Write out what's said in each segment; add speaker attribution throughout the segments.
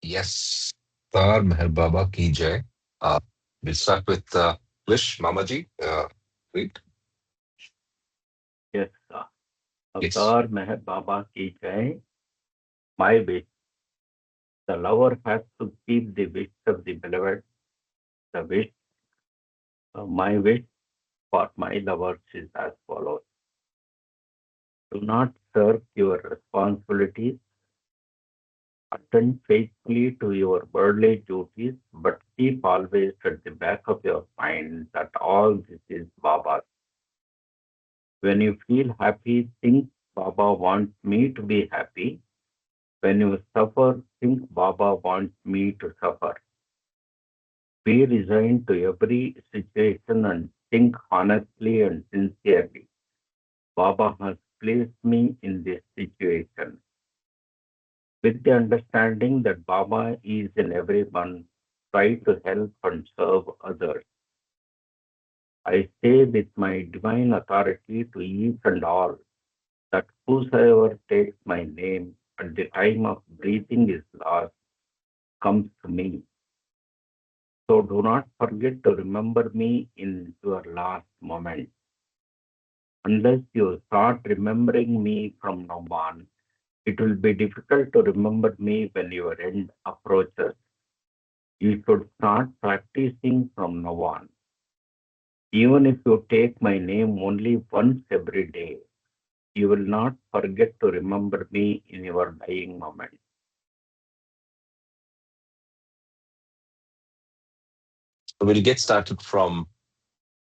Speaker 1: Yes. Star Meher Baba ki jai. Uh, we'll start with Wish Mamaji. Read,
Speaker 2: Yes,
Speaker 1: please.
Speaker 2: Avtar Meher Baba ki jai. My wish. The lover has to keep the wish of the beloved. The wish, my wish for my lovers is as follows. Do not shirk your responsibilities. Attend faithfully to your worldly duties, but keep always at the back of your mind that all this is Baba's. When you feel happy, think Baba wants me to be happy. When you suffer, think Baba wants me to suffer. Be resigned to every situation and think honestly and sincerely. Baba has placed me in this situation. With the understanding that Baba is in everyone, try to help and serve others. I say with my divine authority to each and all that whosoever takes my name at the time of breathing his last comes to me. So do not forget to remember me in your last moment. Unless you start remembering me from now on, it will be difficult to remember me when your end approaches. You should start practicing from now on. Even if you take my name only once every day, you will not forget to remember me in your dying moment.
Speaker 1: So we'll get started from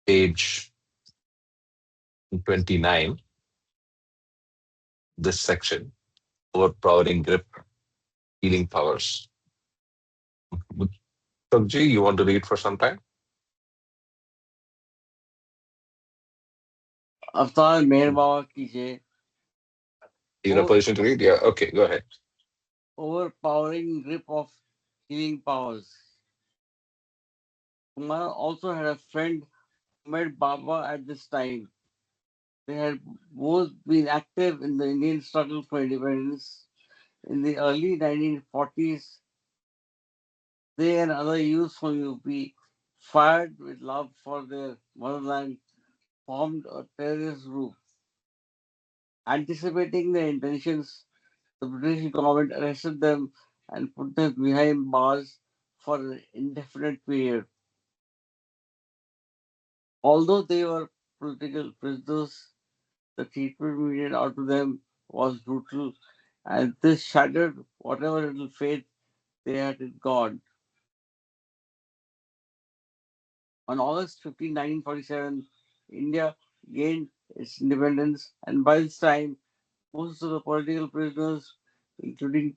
Speaker 1: page 29, this section, overpowering grip, healing powers. Ji, you want to read for some time?
Speaker 3: अवतार मेहर बाबा कीजिए.
Speaker 1: You're in a
Speaker 3: Over,
Speaker 1: position to read? Yeah, okay, go ahead.
Speaker 3: overpowering grip of healing powers. Kumar also had a friend who met Baba at this time. They had both been active in the Indian struggle for independence. In the early 1940s, they and other youths from UP, fired with love for their motherland, formed a terrorist group. Anticipating their intentions, the British government arrested them and put them behind bars for an indefinite period. Although they were political prisoners, the treatment meted out to them was brutal, and this shattered whatever little faith they had in God. On August 15, 1947, India gained its independence, and by this time, most of the political prisoners, including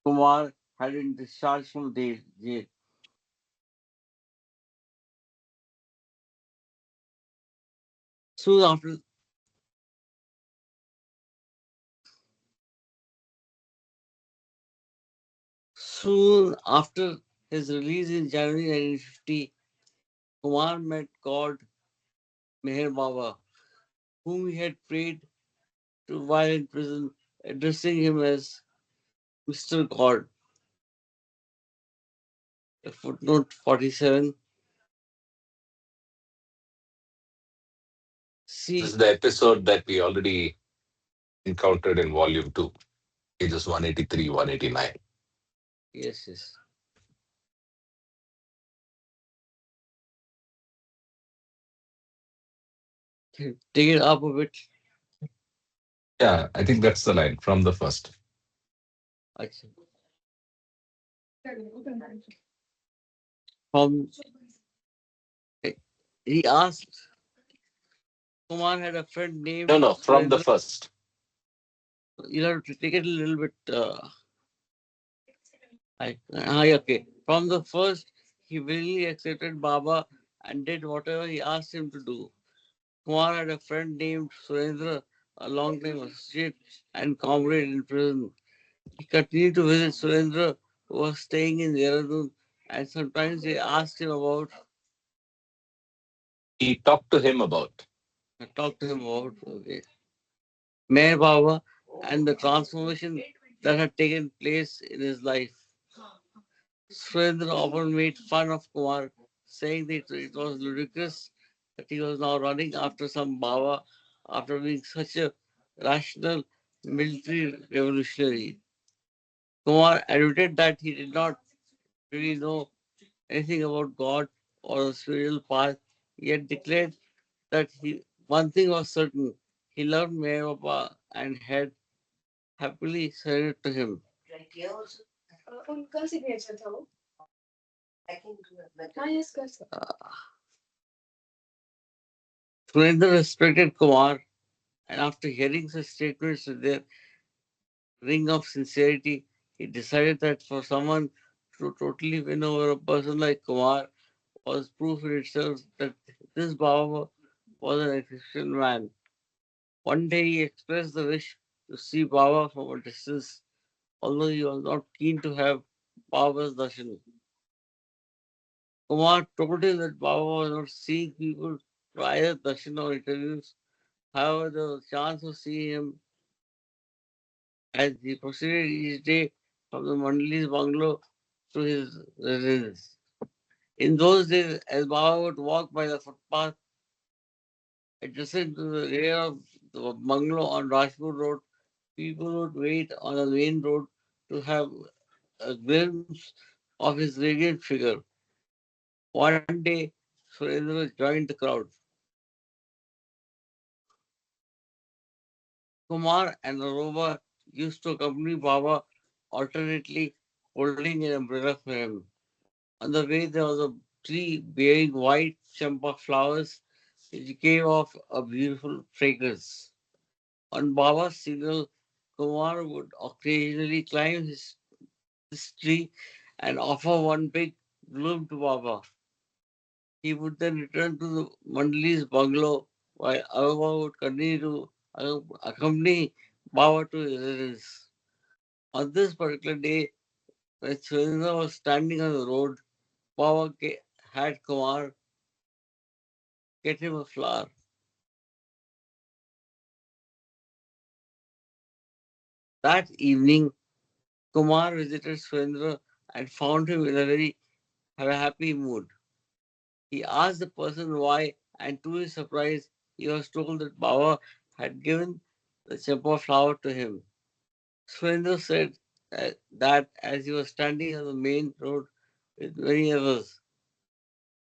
Speaker 3: Kumar, had been discharged from jail. Soon after, soon after his release in January 1950, Kumar met God Meher Baba, whom he had prayed to while in prison, addressing him as Mr. God. Footnote 47.
Speaker 1: This is
Speaker 3: See,
Speaker 1: the episode that we already encountered in volume 2, pages 183, 189.
Speaker 3: yes, yes. Take it up a bit.
Speaker 1: Yeah, I think that's the line from the first.
Speaker 3: Acha. From he asked, Kumar had a friend
Speaker 1: No,
Speaker 3: named
Speaker 1: no, from the
Speaker 3: Surendra.
Speaker 1: first.
Speaker 3: You'll have to take it a little bit. Okay. From the first, he willingly accepted Baba and did whatever he asked him to do. Kumar had a friend named Surendra, a long-time associate and comrade in prison. He continued to visit Surendra, who was staying in Dehradun, and sometimes he asked him about,
Speaker 1: He talked to him about.
Speaker 3: talked to him about, okay, Meher Baba and the transformation that had taken place in his life. Surendra often made fun of Kumar, saying that it was ludicrous that he was now running after some Baba after being such a rational military revolutionary. Kumar admitted that he did not really know anything about God or the spiritual path, yet declared that one thing was certain, he loved Meher Baba and had happily surrendered to him. Surendra respected Kumar, and after hearing such statements with their ring of sincerity, he decided that for someone to totally win over a person like Kumar was proof in itself that this Baba was an exceptional man. One day he expressed the wish to see Baba from a distance, although he was not keen to have Baba's darshan. Kumar told him that Baba was not seeing people for either darshan or interviews. However, there was a chance of seeing him as he proceeded each day from the Mandali's bungalow to his residence. In those days, as Baba would walk by the footpath adjacent to the rear of the bungalow on Rajpur Road, people would wait on the main road to have a glimpse of his radiant figure. One day, Surendra joined the crowd. Kumar and Aroba used to accompany Baba alternately, holding an umbrella for him. On the way, there was a tree bearing white champa flowers, which gave off a beautiful fragrance. On Baba's signal, Kumar would occasionally climb this tree and offer one big bloom to Baba. He would then return to the Mandali's bungalow while Aroba would continue to accompany Baba to his residence. On this particular day, when Surendra was standing on the road, Baba had Kumar get him a flower. That evening, Kumar visited Surendra and found him in a very happy mood. He asked the person why, and to his surprise, he was told that Baba had given the champa flower to him. Surendra said that as he was standing on the main road with many others,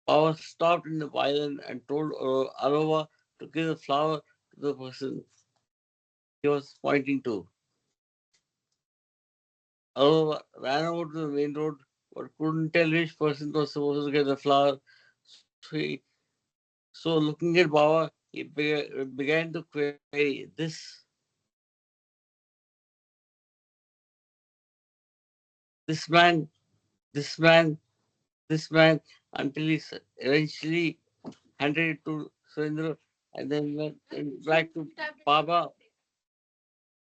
Speaker 3: Baba stopped in the island and told Arova to give the flower to the person he was pointing to. Arova ran over to the main road but couldn't tell which person was supposed to get the flower. So looking at Baba, he began to query this man, this man, this man, until he eventually handed it to Surendra and then went back to Baba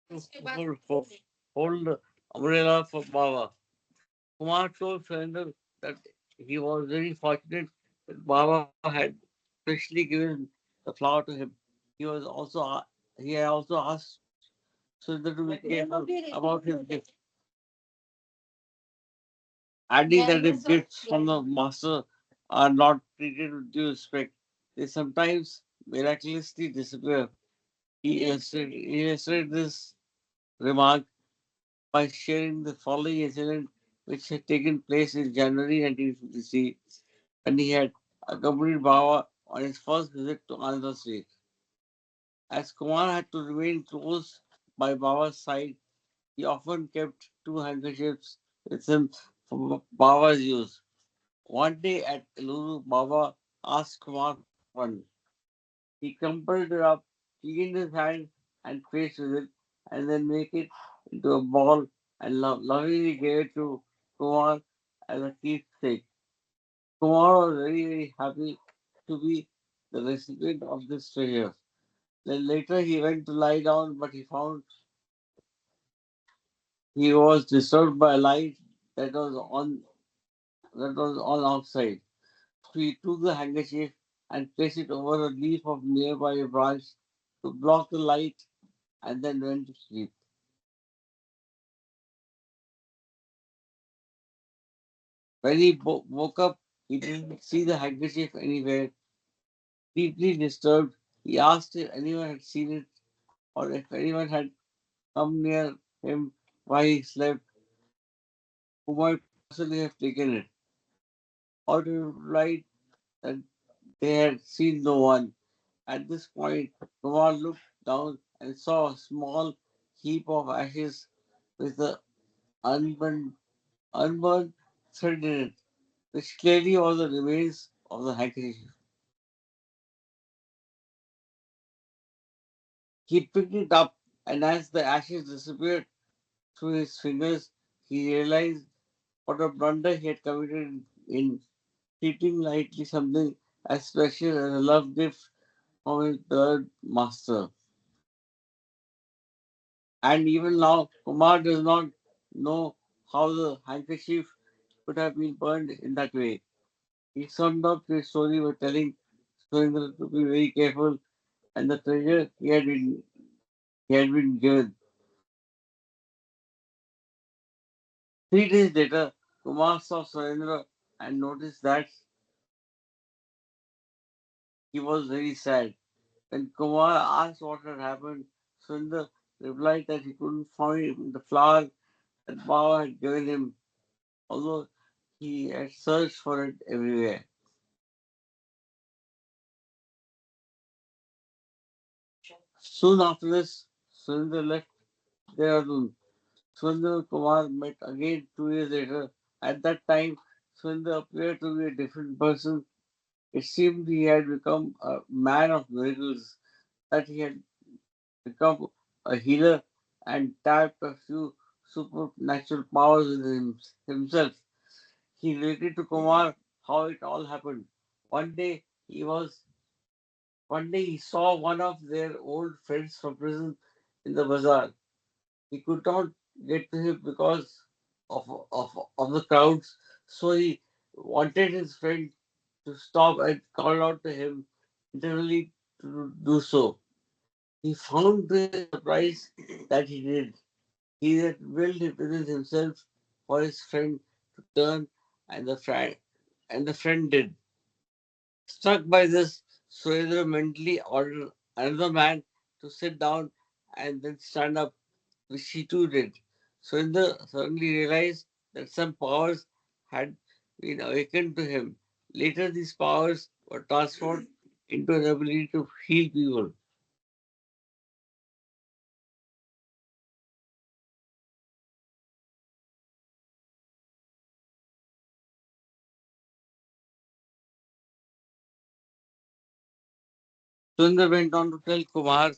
Speaker 3: to hold the umbrella for Baba. Kumar told Surendra that he was very fortunate that Baba had specially given the flower to him. He was also he had also asked Surendra to be careful about his gift, adding that if gifts from the master are not treated with due respect, they sometimes miraculously disappear. He illustrated this remark by sharing the following incident which had taken place in January 1953 when he had accompanied Baba on his first visit to Andhra State. As Kumar had to remain close by Baba's side, he often kept two handkerchiefs with him for Baba's use. One day at Lulu, Baba asked Kumar for one. He crumpled it up, cleaned his hand and face with it, and then make it into a ball and lovingly gave it to Kumar as a keepsake. Kumar was very happy to be the recipient of this treasure. Then later he went to lie down, but he found he was disturbed by a light that was on outside. So he took the handkerchief and placed it over a leaf of nearby branch to block the light and then went to sleep. When he woke up, he didn't see the handkerchief anywhere. Deeply disturbed, he asked if anyone had seen it or if anyone had come near him while he slept who might possibly have taken it. Or he replied that they had seen no one. At this point, Kumar looked down and saw a small heap of ashes with the unburned, unburned thread in it, which clearly was the remains of the handkerchief. He picked it up, and as the ashes disappeared through his fingers, he realized what a blunder he had committed in treating lightly something as special as a love gift from his third master. And even now, Kumar does not know how the handkerchief could have been burned in that way. He summed up his story by telling Surendra to be very careful and the treasure he had been given. 3 days later, Kumar saw Surendra and noticed that he was very sad. When Kumar asked what had happened, Sundar replied that he couldn't find the flower that Baba had given him, although he had searched for it everywhere. Soon after this, Sundar left Dehradun. Sundar and Kumar met again 2 years later. At that time, Sundar appeared to be a different person. It seemed he had become a man of miracles, that he had become a healer and tapped a few supernatural powers within himself. He related to Kumar how it all happened. One day he was One day he saw one of their old friends from prison in the bazaar. He could not get to him because of the crowds, so he wanted his friend to stop and call out to him internally to do so. He found to his surprise that he did. He had willed it within himself for his friend to turn, and the friend did. Struck by this, Surendra mentally ordered another man to sit down and then stand up, which he too did. Surendra suddenly realized that some powers had been awakened to him. Later, these powers were transformed into an ability to heal people. Surendra went on to tell Kumar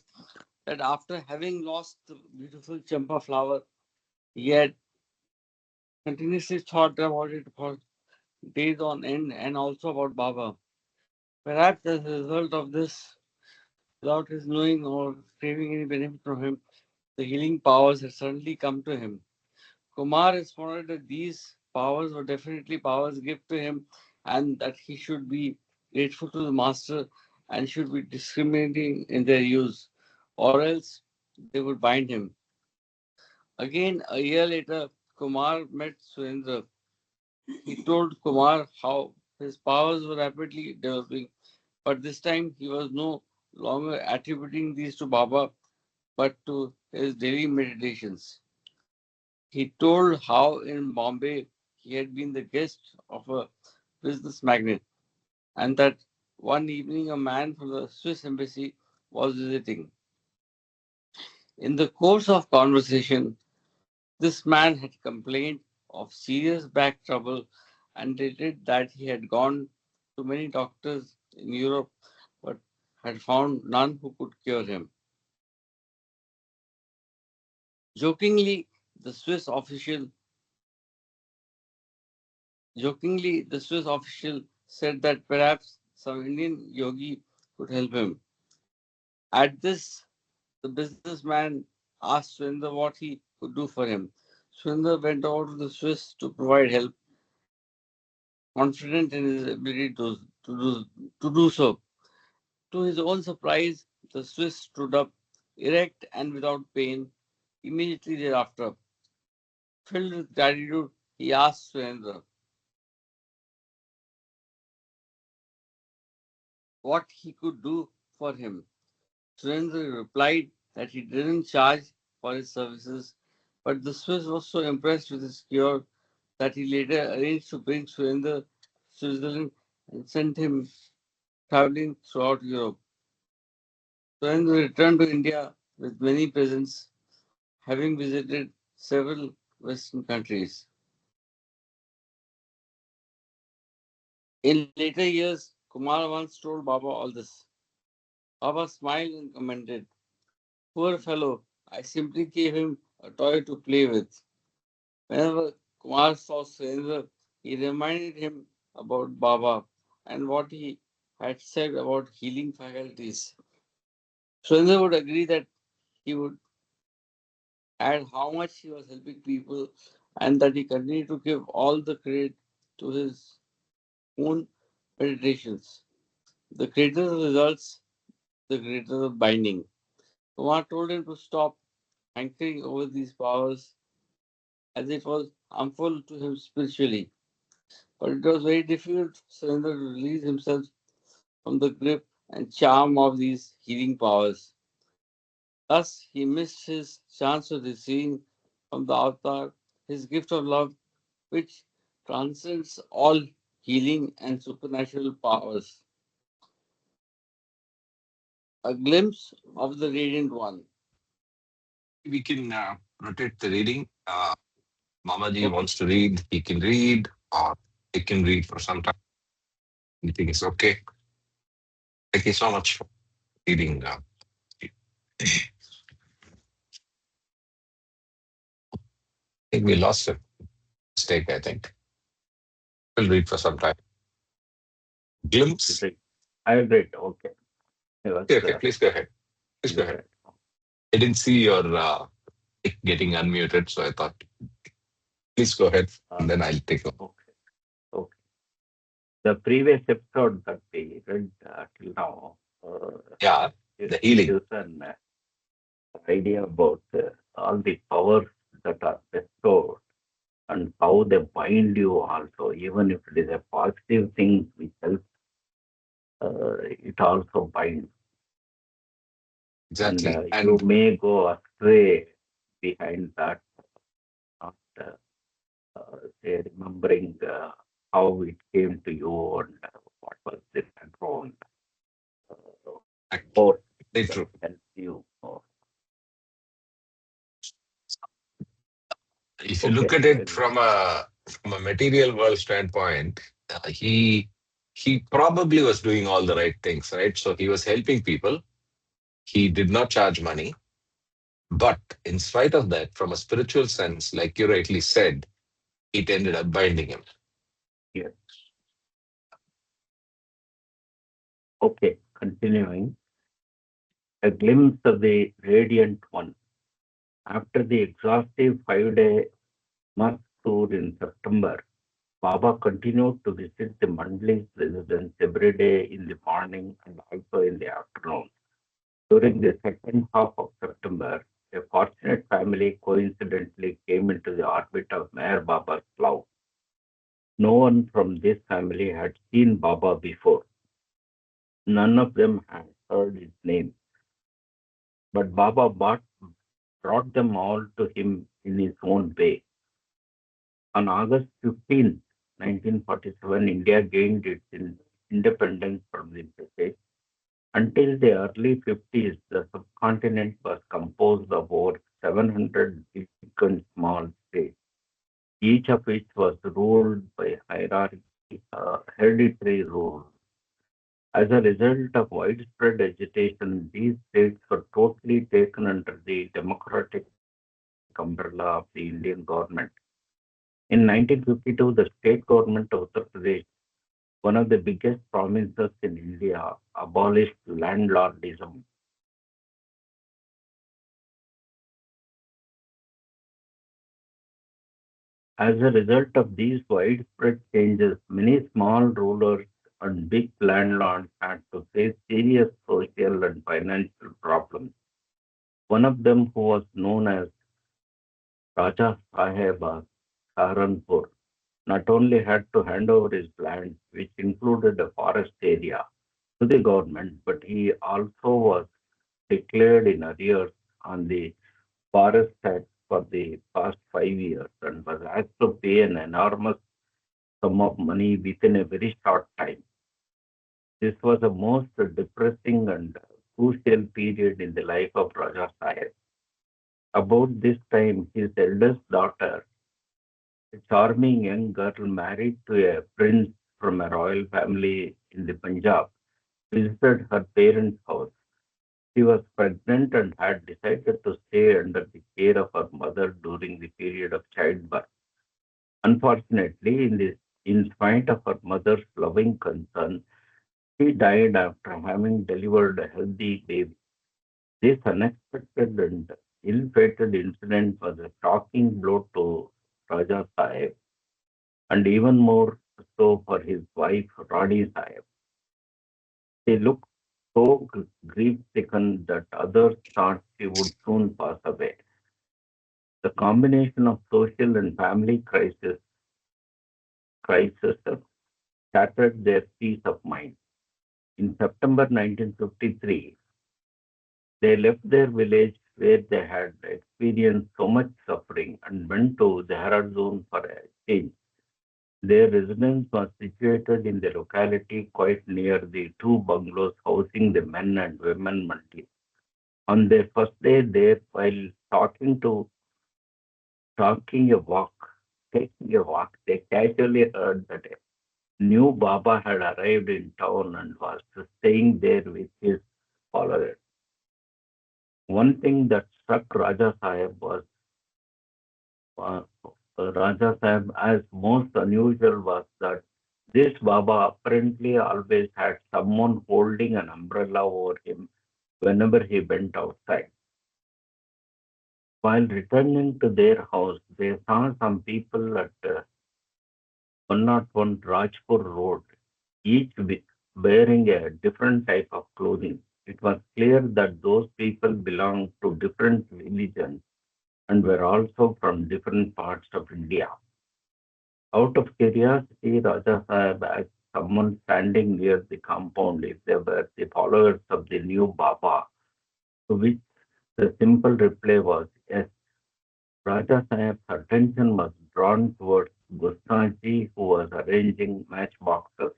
Speaker 3: that after having lost the beautiful champa flower, he had continuously thought about it for days on end and also about Baba. Perhaps as a result of this, without his knowing or craving any benefit from him, the healing powers had suddenly come to him. Kumar responded that these powers were definitely powers given to him and that he should be grateful to the master and should be discriminating in their use, or else they would bind him. Again, a year later, Kumar met Surendra. He told Kumar how his powers were rapidly developing, but this time he was no longer attributing these to Baba but to his daily meditations. He told how in Bombay he had been the guest of a business magnate and that one evening a man from the Swiss embassy was visiting. In the course of conversation, this man had complained of serious back trouble and stated that he had gone to many doctors in Europe but had found none who could cure him. Jokingly, the Swiss official the Swiss official said that perhaps some Indian yogi could help him. At this, the businessman asked Sundar what he could do for him. Sundar went over to the Swiss to provide help, confident in his ability to do so. To his own surprise, the Swiss stood up, erect and without pain, immediately thereafter. Filled with gratitude, he asked Surendra, what he could do for him. Surendra replied that he didn't charge for his services, but the Swiss was so impressed with his cure that he later arranged to bring Surendra to Switzerland and sent him traveling throughout Europe. Surendra returned to India with many presents, having visited several Western countries. In later years, Kumar once told Baba all this. Baba smiled and commented, "Poor fellow, I simply gave him a toy to play with." Whenever Kumar saw Surendra, he reminded him about Baba and what he had said about healing faculties. Surendra would agree that he would add how much he was helping people and that he continued to give all the credit to his own meditations. The greater the results, the greater the binding. Kumar told him to stop hankering over these powers as it was harmful to him spiritually. But it was very difficult for Surendra to release himself from the grip and charm of these healing powers. Thus, he missed his chance of receiving from the avatar his gift of love, which transcends all healing and supernatural powers. A glimpse of the Radiant One.
Speaker 1: We can rotate the reading. Mamaji
Speaker 3: Okay.
Speaker 1: wants to read, he can read, or he can read for some time. Anything is okay. Thank you so much for reading. I think we lost a mistake, I think. We'll read for some time. Glimpse.
Speaker 2: Great. I read. Okay. I was
Speaker 1: Okay, okay, please go ahead. Please go ahead.
Speaker 2: listen.
Speaker 1: I didn't see your mic getting unmuted, so I thought, please go ahead,
Speaker 2: Uh,
Speaker 1: and then I'll take over.
Speaker 2: okay. Okay. The previous episode that we read till now
Speaker 1: Yeah,
Speaker 2: it
Speaker 1: the healing.
Speaker 2: gives an idea about all the powers that are bestowed and how they bind you also, even if it is a positive thing which helps, it also binds. And
Speaker 1: Exactly.
Speaker 2: you
Speaker 1: And
Speaker 2: may go astray behind that, not say remembering how it came to you and what was the background,
Speaker 1: exactly.
Speaker 2: or
Speaker 1: Very
Speaker 2: that
Speaker 1: true.
Speaker 2: helps you.
Speaker 1: If you look
Speaker 2: Okay,
Speaker 1: at it from a material world standpoint, he probably was doing all the right things, right? So he was helping people. He did not charge money, but in spite of that, from a spiritual sense, like you rightly said, it ended up binding him.
Speaker 2: yes. Okay, continuing. A glimpse of the radiant one. After the exhaustive 5-day Mars tour in September, Baba continued to visit the Mandli's residence every day in the morning and also in the afternoon. During the second half of September, a fortunate family coincidentally came into the orbit of Mayor Baba's cloud. No one from this family had seen Baba before. None of them had heard his name, but Baba brought them all to him in his own way. On August 15, 1947, India gained its independence from the British. Until the early 50s, the subcontinent was composed of over 700 big and small states, each of which was ruled by hereditary rule. As a result of widespread agitation, these states were totally taken under the democratic umbrella of the Indian government. In 1952, the state government of Uttar Pradesh, one of the biggest provinces in India, abolished landlordism. As a result of these widespread changes, many small rulers and big landlords had to face serious social and financial problems. One of them, who was known as Raja Saheb of Saharanpur, not only had to hand over his land, which included a forest area, to the government, but he also was declared in arrears on the forest tax for the past 5 years and was asked to pay an enormous sum of money within a very short time. This was the most depressing and crucial period in the life of Raja Sahib. About this time, his eldest daughter, a charming young girl married to a prince from a royal family in the Punjab, visited her parents' house. She was pregnant and had decided to stay under the care of her mother during the period of childbirth. Unfortunately, in spite of her mother's loving concern, she died after having delivered a healthy baby. This unexpected and ill-fated incident was a shocking blow to Raja Sahib, and even more so for his wife Rani Sahib. She looked so grief-stricken that others thought she would soon pass away. The combination of social and family crisis shattered their peace of mind. In September 1953, they left their village where they had experienced so much suffering and went to Dehradun for a change. Their residence was situated in the locality quite near the two bungalows housing the men and women multi. On their first day there, while talking a walk, taking a walk, they casually heard that a new Baba had arrived in town and was staying there with his followers. One thing that struck uh, Raja Sahib as most unusual was that this Baba apparently always had someone holding an umbrella over him whenever he went outside. While returning to their house, they saw some people at 101 Rajpur Road, each wearing a different type of clothing. It was clear that those people belonged to different religions and were also from different parts of India. Out of curiosity, Raja Sahib asked someone standing near the compound if they were the followers of the new Baba, to which the simple reply was yes. Raja Sahib's attention was drawn towards Gustaji, who was arranging matchboxes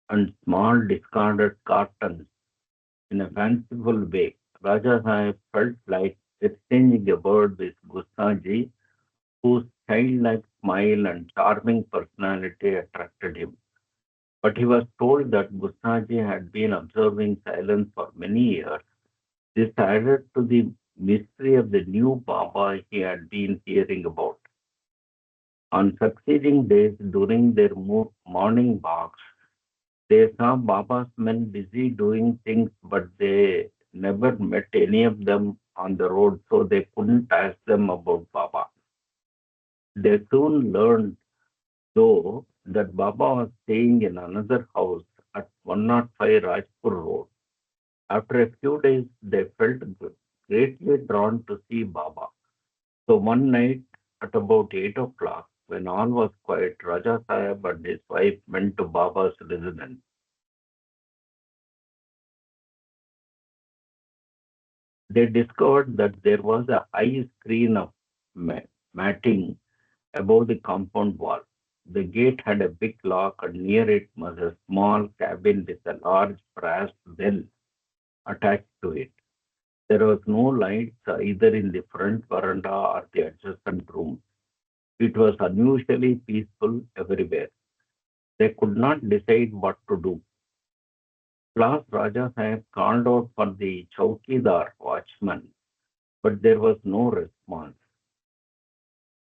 Speaker 2: and small discarded cartons in a fanciful way. Raja Sahib felt like exchanging a word with Gustaji, whose childlike smile and charming personality attracted him. But he was told that Gustaji had been observing silence for many years. This added to the mystery of the new Baba he had been hearing about. On succeeding days during their morning walks, they saw Baba's men busy doing things, but they never met any of them on the road, so they couldn't ask them about Baba. They soon learned, though, that Baba was staying in another house at 105 Rajpur Road. After a few days, they felt greatly drawn to see Baba. So one night at about 8 o'clock, when all was quiet, Raja Sahib and his wife went to Baba's residence. They discovered that there was a high screen of matting above the compound wall. The gate had a big lock, and near it was a small cabin with a large brass bell attached to it. There was no lights either in the front veranda or the adjacent room. It was unusually peaceful everywhere. They could not decide what to do. Last Raja Sahib called out for the Chowkidar watchman, but there was no response.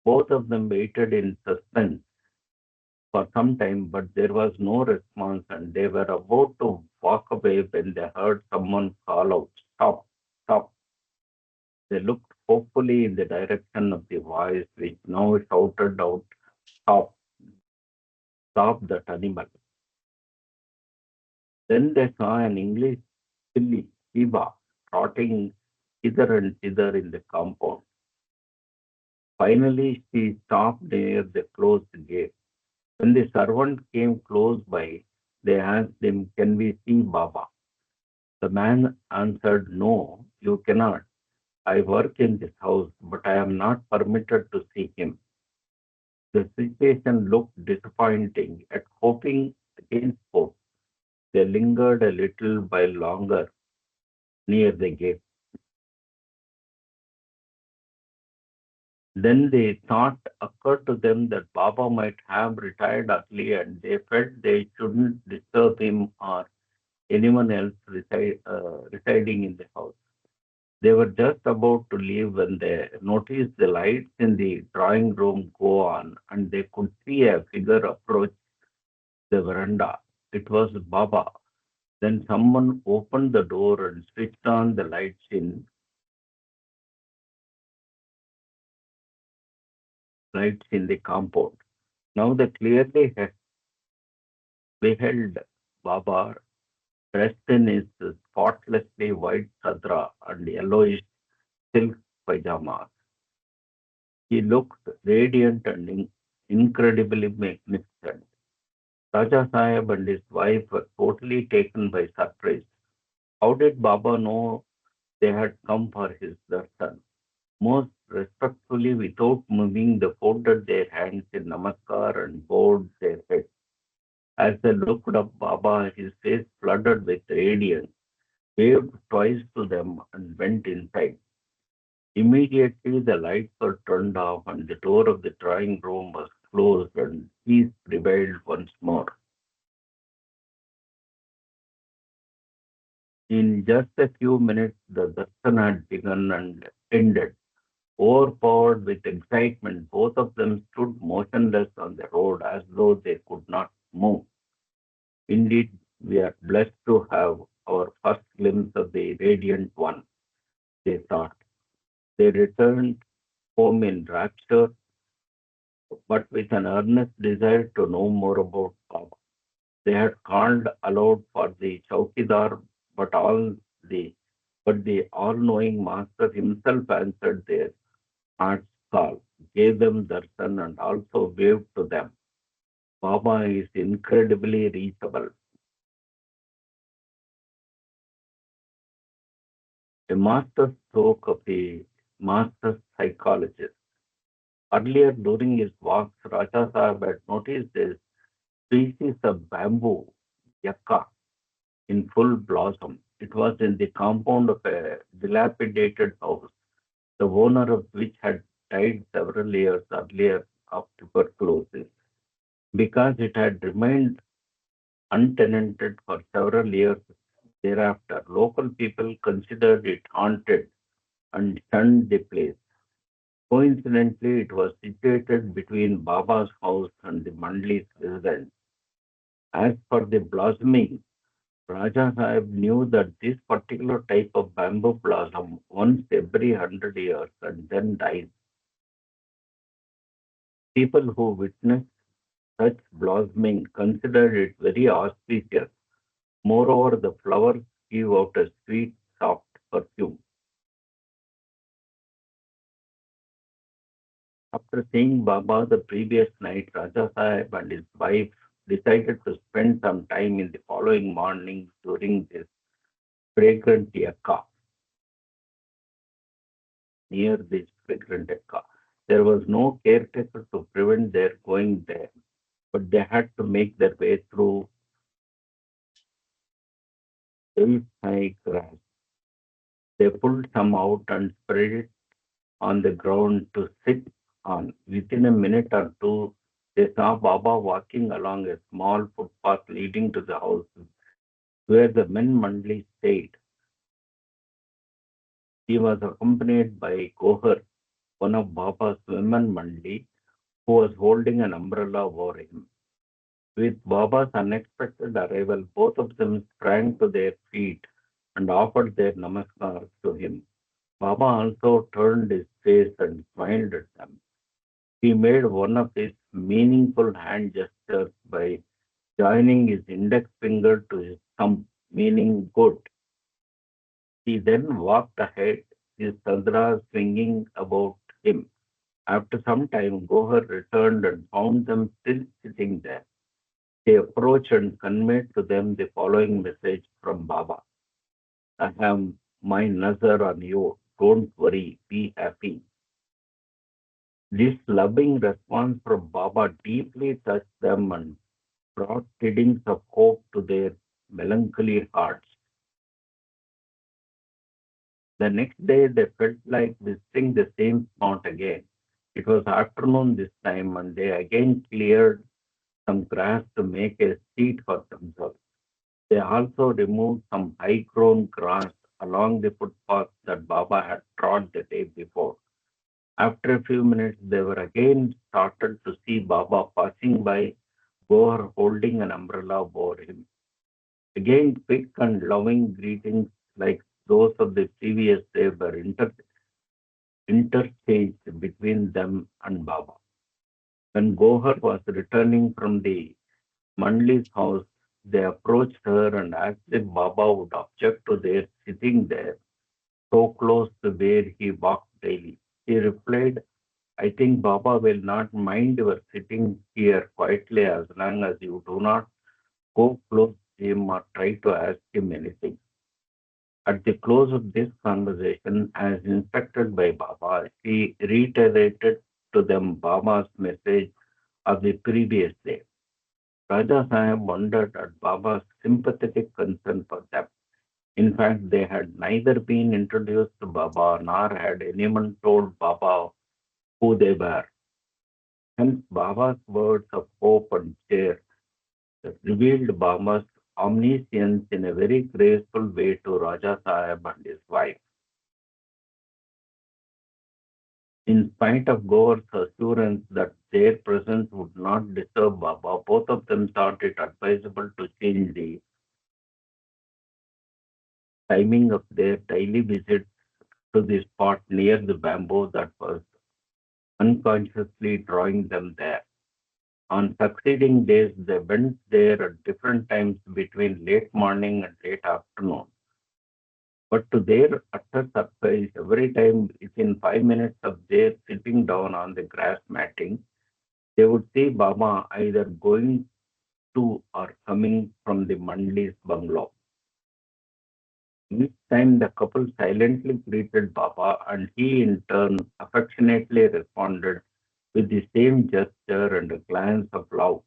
Speaker 2: Both of them waited in suspense for some time, but there was no response, and they were about to walk away when they heard someone call out, "Stop, stop." They looked hopefully in the direction of the voice, which now shouted out, "Stop, stop that animal." Then they saw an English filly, Shiva, trotting hither and thither in the compound. Finally, she stopped near the closed gate. When the servant came close by, they asked him, "Can we see Baba?" The man answered, "No, you cannot. I work in this house, but I am not permitted to see him." The situation looked disappointing. At hoping against hope, they lingered a little while longer near the gate. Then the thought occurred to them that Baba might have retired early and they felt they shouldn't disturb him or anyone else residing in the house. They were just about to leave when they noticed the lights in the drawing room go on and they could see a figure approach the veranda. It was Baba. Then someone opened the door and switched on the lights in the compound. Now they clearly beheld Baba dressed in his spotlessly white sadra and yellowish silk pajamas. He looked radiant and incredibly magnificent. Raja Sahib and his wife were totally taken by surprise. How did Baba know they had come for his darshan? Most respectfully, without moving, they folded their hands in namaskar and bowed their heads. As they looked up, Baba, his face flooded with radiance, waved twice to them and went inside. Immediately, the lights were turned off and the door of the drawing room was closed and peace prevailed once more. In just a few minutes, the darshan had begun and ended. Overpowered with excitement, both of them stood motionless on the road as though they could not move. Indeed, we are blessed to have our first glimpse of the radiant one, they thought. They returned home in rapture, but with an earnest desire to know more about Baba. They had called aloud for the Chaukidar, but the the all-knowing master himself answered their heart's call, gave them darshan, and also waved to them. Baba is incredibly reachable. A master stroke of the master psychologist. Earlier during his walks, Raja Sahib had noticed a species of bamboo, yakka, in full blossom. It was in the compound of a dilapidated house, the owner of which had died several years earlier of tuberculosis. Because it had remained untenanted for several years thereafter, local people considered it haunted and shunned the place. Coincidentally, it was situated between Baba's house and the Mandli's residence. As for the blossoming, Raja Sahib knew that this particular type of bamboo blossom once every 100 years and then dies. People who witnessed such blossoming considered it very auspicious. Moreover, the flowers give out a sweet, soft perfume. After seeing Baba the previous night, Raja Sahib and his wife decided to spend some time in the following morning during this fragrant yakka, near this fragrant yakka. There was no caretaker to prevent their going there, but they had to make their way through high grass. They pulled some out and spread it on the ground to sit on. Within a minute or two, they saw Baba walking along a small footpath leading to the house where the men Mandli stayed. He was accompanied by Gohar, one of Baba's women Mandli, who was holding an umbrella over him. With Baba's unexpected arrival, both of them sprang to their feet and offered their namaskars to him. Baba also turned his face and smiled at them. He made one of his meaningful hand gestures by joining his index finger to his thumb, meaning good. He then walked ahead, his sadra swinging about him. After some time, Gohar returned and found them still sitting there. He approached and conveyed to them the following message from Baba: I have my nazar on you. Don't worry, be happy. This loving response from Baba deeply touched them and brought tidings of hope to their melancholy hearts. The next day they felt like visiting the same spot again. It was afternoon this time, and they again cleared some grass to make a seat for themselves. They also removed some high-grown grass along the footpath that Baba had trod the day before. After a few minutes, they were again startled to see Baba passing by, Gohar holding an umbrella over him. Again, quick and loving greetings like those of the previous day were interchanged between them and Baba. When Gohar was returning from the Mandli's house, they approached her and asked if Baba would object to their sitting there so close to where he walked daily. She replied, I think Baba will not mind your sitting here quietly as long as you do not go close to him or try to ask him anything. At the close of this conversation, as instructed by Baba, she reiterated to them Baba's message of the previous day. Raja Sahib wondered at Baba's sympathetic concern for them. In fact, they had neither been introduced to Baba nor had anyone told Baba who they were. Hence, Baba's words of hope and cheer revealed Baba's omniscience in a very graceful way to Raja Sahib and his wife. In spite of Gore's assurance that their presence would not disturb Baba, both of them thought it advisable to change the timing of their daily visit to the spot near the bamboo that was unconsciously drawing them there. On succeeding days, they went there at different times between late morning and late afternoon. But to their utter surprise, every time within 5 minutes of their sitting down on the grass matting, they would see Baba either going to or coming from the Mandli's bungalow. Each time the couple silently greeted Baba, and he in turn affectionately responded with the same gesture and a glance of love.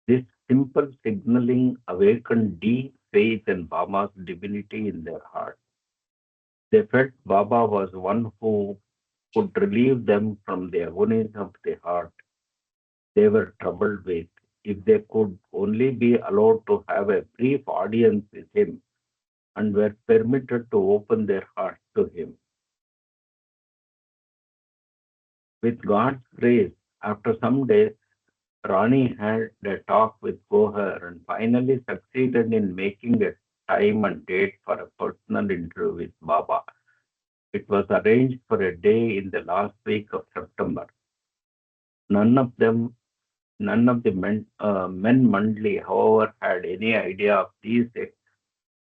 Speaker 2: This simple signaling awakened deep faith in Baba's divinity in their hearts. They felt Baba was one who could relieve them from the agonies of the heart they were troubled with if they could only be allowed to have a brief audience with him and were permitted to open their hearts to him. With God's grace, after some days, Rani had a talk with Gohar and finally succeeded in making a time and date for a personal interview with Baba. It was arranged for a day in the last week of September. None of them, none of the men Mandli, however, had any idea of these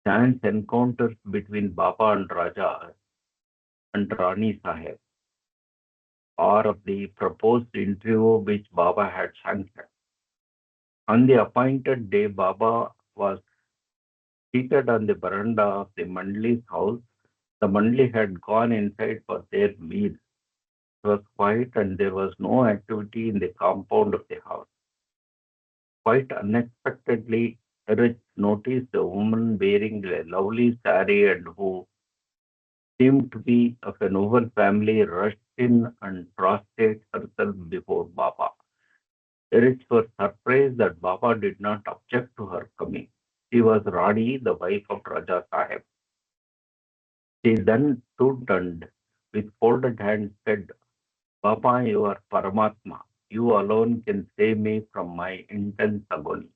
Speaker 2: chance encounters between Baba and Raja and Rani Sahib, or of the proposed interview which Baba had sanctioned. On the appointed day, Baba was seated on the veranda of the Mandli's house. The Mandli had gone inside for their meal. It was quiet and there was no activity in the compound of the house. Quite unexpectedly, Rich noticed a woman wearing a lovely sari and who seemed to be of a noble family rushed in and prostrated herself before Baba. Rich was surprised that Baba did not object to her coming. She was Rani, the wife of Raja Sahib. She then stood and with folded hands said, Baba, you are Paramatma. You alone can save me from my intense agony.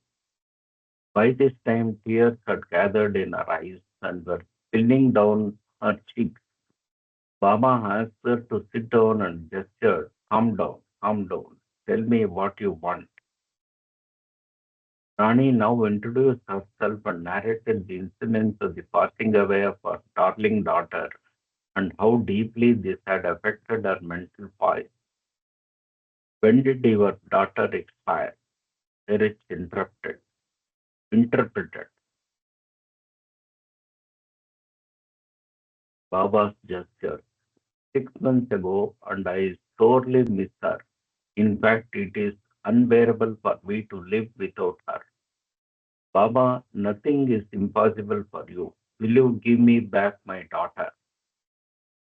Speaker 2: By this time, tears had gathered in her eyes and were spilling down her cheeks. Baba asked her to sit down and gestured, calm down, calm down. Tell me what you want. Rani now introduced herself and narrated the incidents of the passing away of her darling daughter and how deeply this had affected her mental poise. When did your daughter expire? Erich interpreted Baba's gesture. 6 months ago, and I sorely miss her. In fact, it is unbearable for me to live without her. Baba, nothing is impossible for you. Will you give me back my daughter?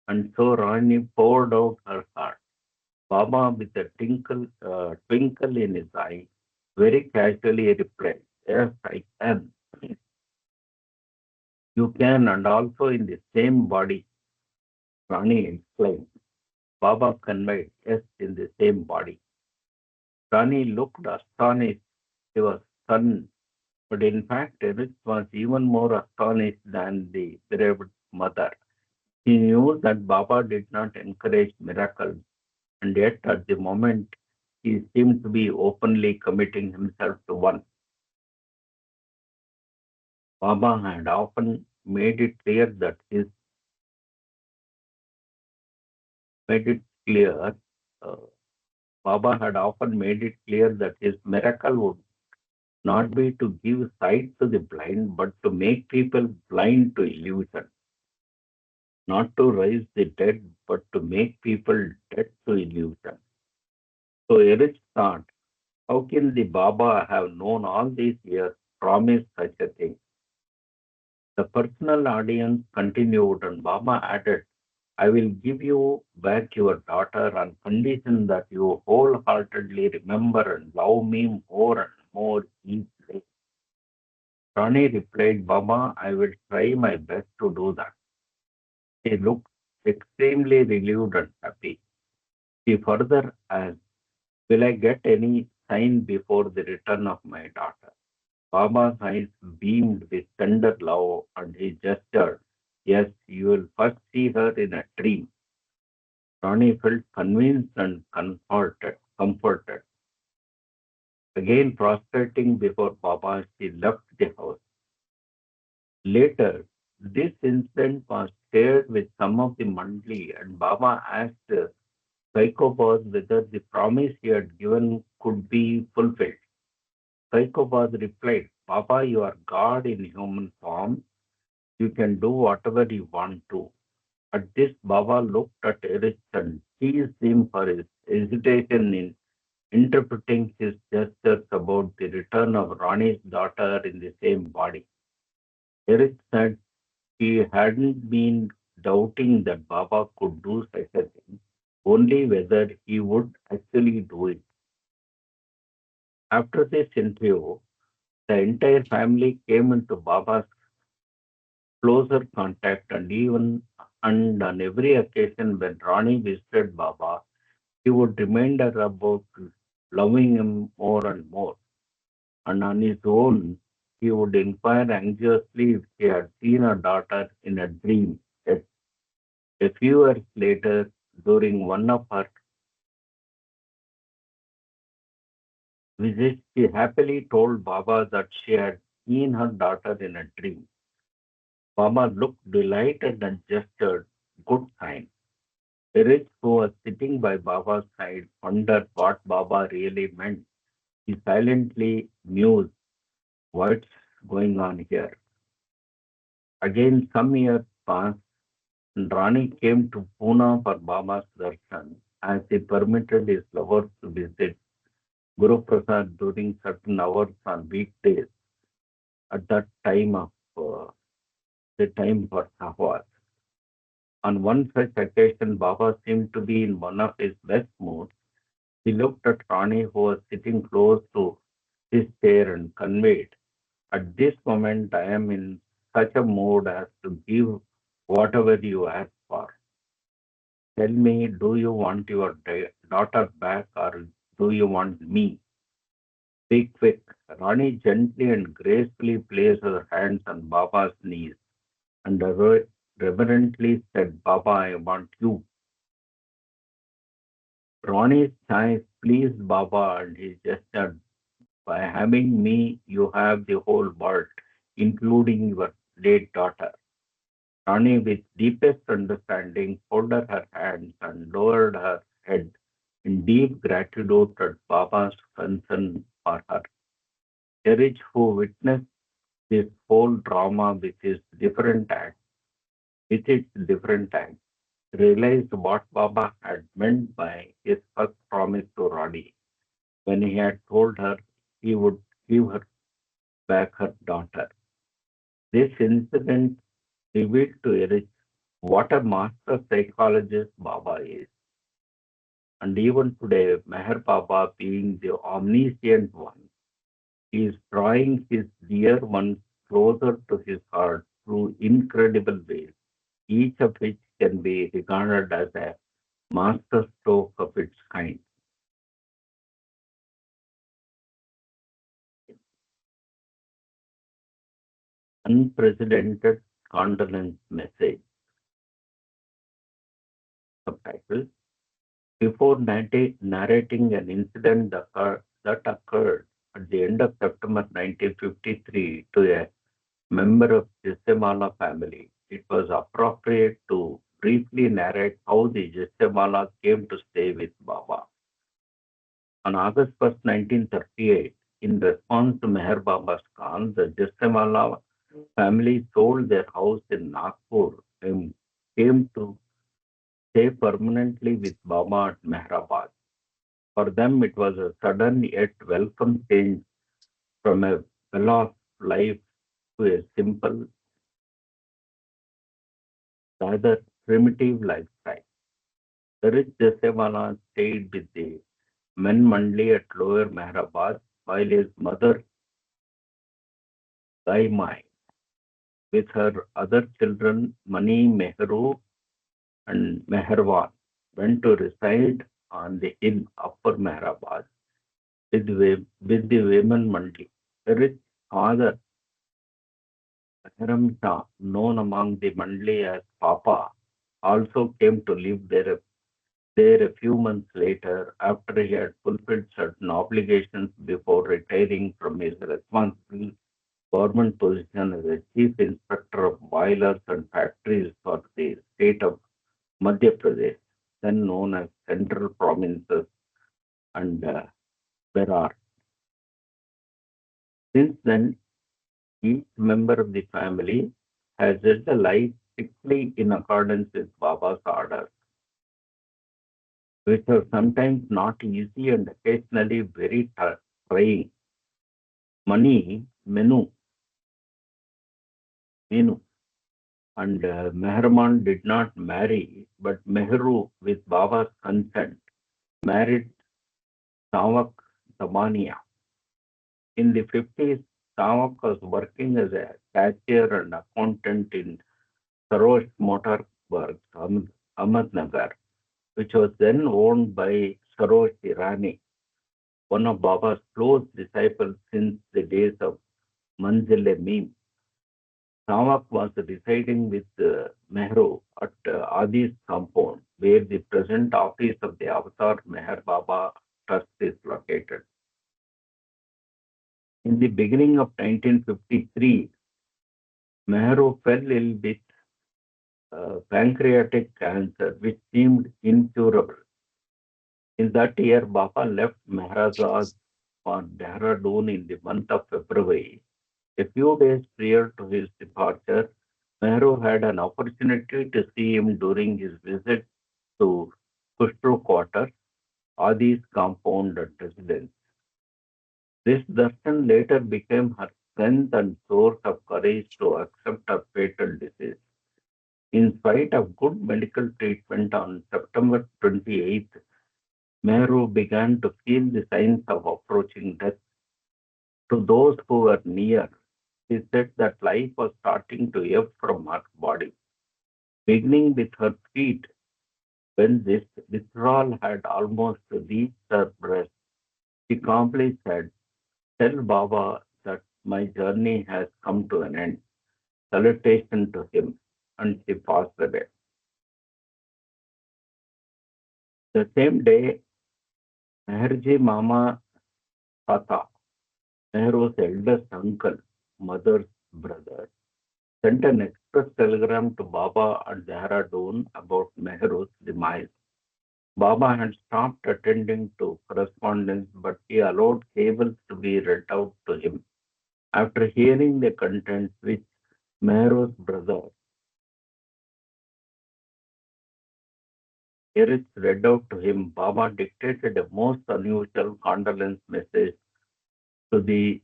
Speaker 2: And so Rani poured out her heart. Baba, with a twinkle in his eye, very casually replied, "Yes, I can. You can, and also in the same body," Rani exclaimed. Baba conveyed, "Yes, in the same body." Rani looked astonished. He was stunned, but in fact, Eric was even more astonished than the bereaved mother. He knew that Baba did not encourage miracles, and yet at the moment he seemed to be openly committing himself to one. Baba had often made it clear. Uh, Baba had often made it clear that his miracle would not be to give sight to the blind, but to make people blind to illusion, not to raise the dead, but to make people dead to illusion. So Erich thought, how can the Baba have known all these years, promised such a thing? The personal audience continued, and Baba added, I will give you back your daughter on condition that you wholeheartedly remember and love me more and more each day. Rani replied, Baba, I will try my best to do that. He looked extremely relieved and happy. He further asked, will I get any sign before the return of my daughter? Baba's eyes beamed with tender love and he gestured, yes, you will first see her in a dream. Rani felt convinced and comforted. Again prostrating before Baba, she left the house. Later, this incident was shared with some of the Mandli, and Baba asked Psychopos whether the promise he had given could be fulfilled. Psychopos replied, Baba, you are God in human form. You can do whatever you want to. At this, Baba looked at Erich and teased him for his hesitation in interpreting his gestures about the return of Rani's daughter in the same body. Erich said he hadn't been doubting that Baba could do such a thing, only whether he would actually do it. After this interview, the entire family came into Baba's closer contact and on every occasion when Rani visited Baba, he would remind her about loving him more and more. And on his own, he would inquire anxiously if she had seen her daughter in a dream. A few years later, during one of her visits, she happily told Baba that she had seen her daughter in a dream. Baba looked delighted and gestured, good sign. Erich, who was sitting by Baba's side, wondered what Baba really meant. He silently mused, what's going on here? Again, some years passed, and Rani came to Pune for Baba's darshan, as he permitted his lovers to visit Guru Prasad during certain hours on weekdays at that time of the time for Sahwas. On one such occasion, Baba seemed to be in one of his best moods. He looked at Rani, who was sitting close to his chair, and conveyed, at this moment, I am in such a mood as to give whatever you ask for. Tell me, do you want your daughter back or do you want me? Speak quick. Rani gently and gracefully placed her hands on Baba's knees and reverently said, Baba, I want you. Rani's eyes pleased Baba and he gestured, by having me, you have the whole world, including your late daughter. Rani, with deepest understanding, folded her hands and lowered her head in deep gratitude at Baba's concern for her. Erich, who witnessed this whole drama with its different acts, realized what Baba had meant by his first promise to Radi when he had told her he would give her back her daughter. This incident revealed to Erich what a master psychologist Baba is. And even today, Meher Baba, being the omniscient one, is drawing his dear ones closer to his heart through incredible ways, each of which can be regarded as a masterstroke of its kind. Unprecedented condolence message. Subtitle. Before narrating an incident that occurred at the end of September 1953 to a member of Jissemala family, it was appropriate to briefly narrate how the Jissemala came to stay with Baba. On August 1st, 1938, in response to Meher Baba's call, the Jissemala family sold their house in Nagpur and came to stay permanently with Baba at Mehrabad. For them, it was a sudden yet welcome change from a well-off life to a simple, rather primitive lifestyle. The rich Jasewala stayed with the men Mandli at Lower Mehrabad, while his mother, Gaimai, with her other children, Mani, Mehru, and Meherwan, went to reside on the hill Upper Mehrabad with the women Mandli. The rich father, Hiram Shah, known among the Mandli as Papa, also came to live there a few months later after he had fulfilled certain obligations before retiring from his responsible government position as a chief inspector of boilers and factories for the state of Madhya Pradesh, then known as Central Provinces and Berar. Since then, each member of the family has led a life strictly in accordance with Baba's orders, which are sometimes not easy and occasionally very trying. Mani, Menu, and Meherman did not marry, but Mehru, with Baba's consent, married Tawak Damania. In the 50s, Tawak was working as a cashier and accountant in Sarosh Motor Works, Ahmednagar, which was then owned by Sarosh Irani, one of Baba's close disciples since the days of Manzil Meme. Nawak was residing with Mehru at Adi's compound, where the present office of the Avatar Meher Baba Trust is located. In the beginning of 1953, Mehru fell ill with pancreatic cancer, which seemed incurable. In that year, Baba left Maharajah for Dehradun in the month of February. A few days prior to his departure, Nehru had an opportunity to see him during his visit to Kushru quarters, Adi's compound and residence. This darshan later became her strength and source of courage to accept her fatal disease. In spite of good medical treatment on September 28th, Nehru began to feel the signs of approaching death. To those who were near, he said that life was starting to ebb from her body, beginning with her feet. When this withdrawal had almost reached her breast, she calmly said, "Tell Baba that my journey has come to an end." Salutation to him, and she passed away. The same day, Meherji Mama Tata, Nehru's eldest uncle, mother's brother, sent an express telegram to Baba at Dehradun about Nehru's demise. Baba had stopped attending to correspondence, but he allowed cables to be read out to him. After hearing the contents which Meher's brother Eris read out to him, Baba dictated a most unusual condolence message to the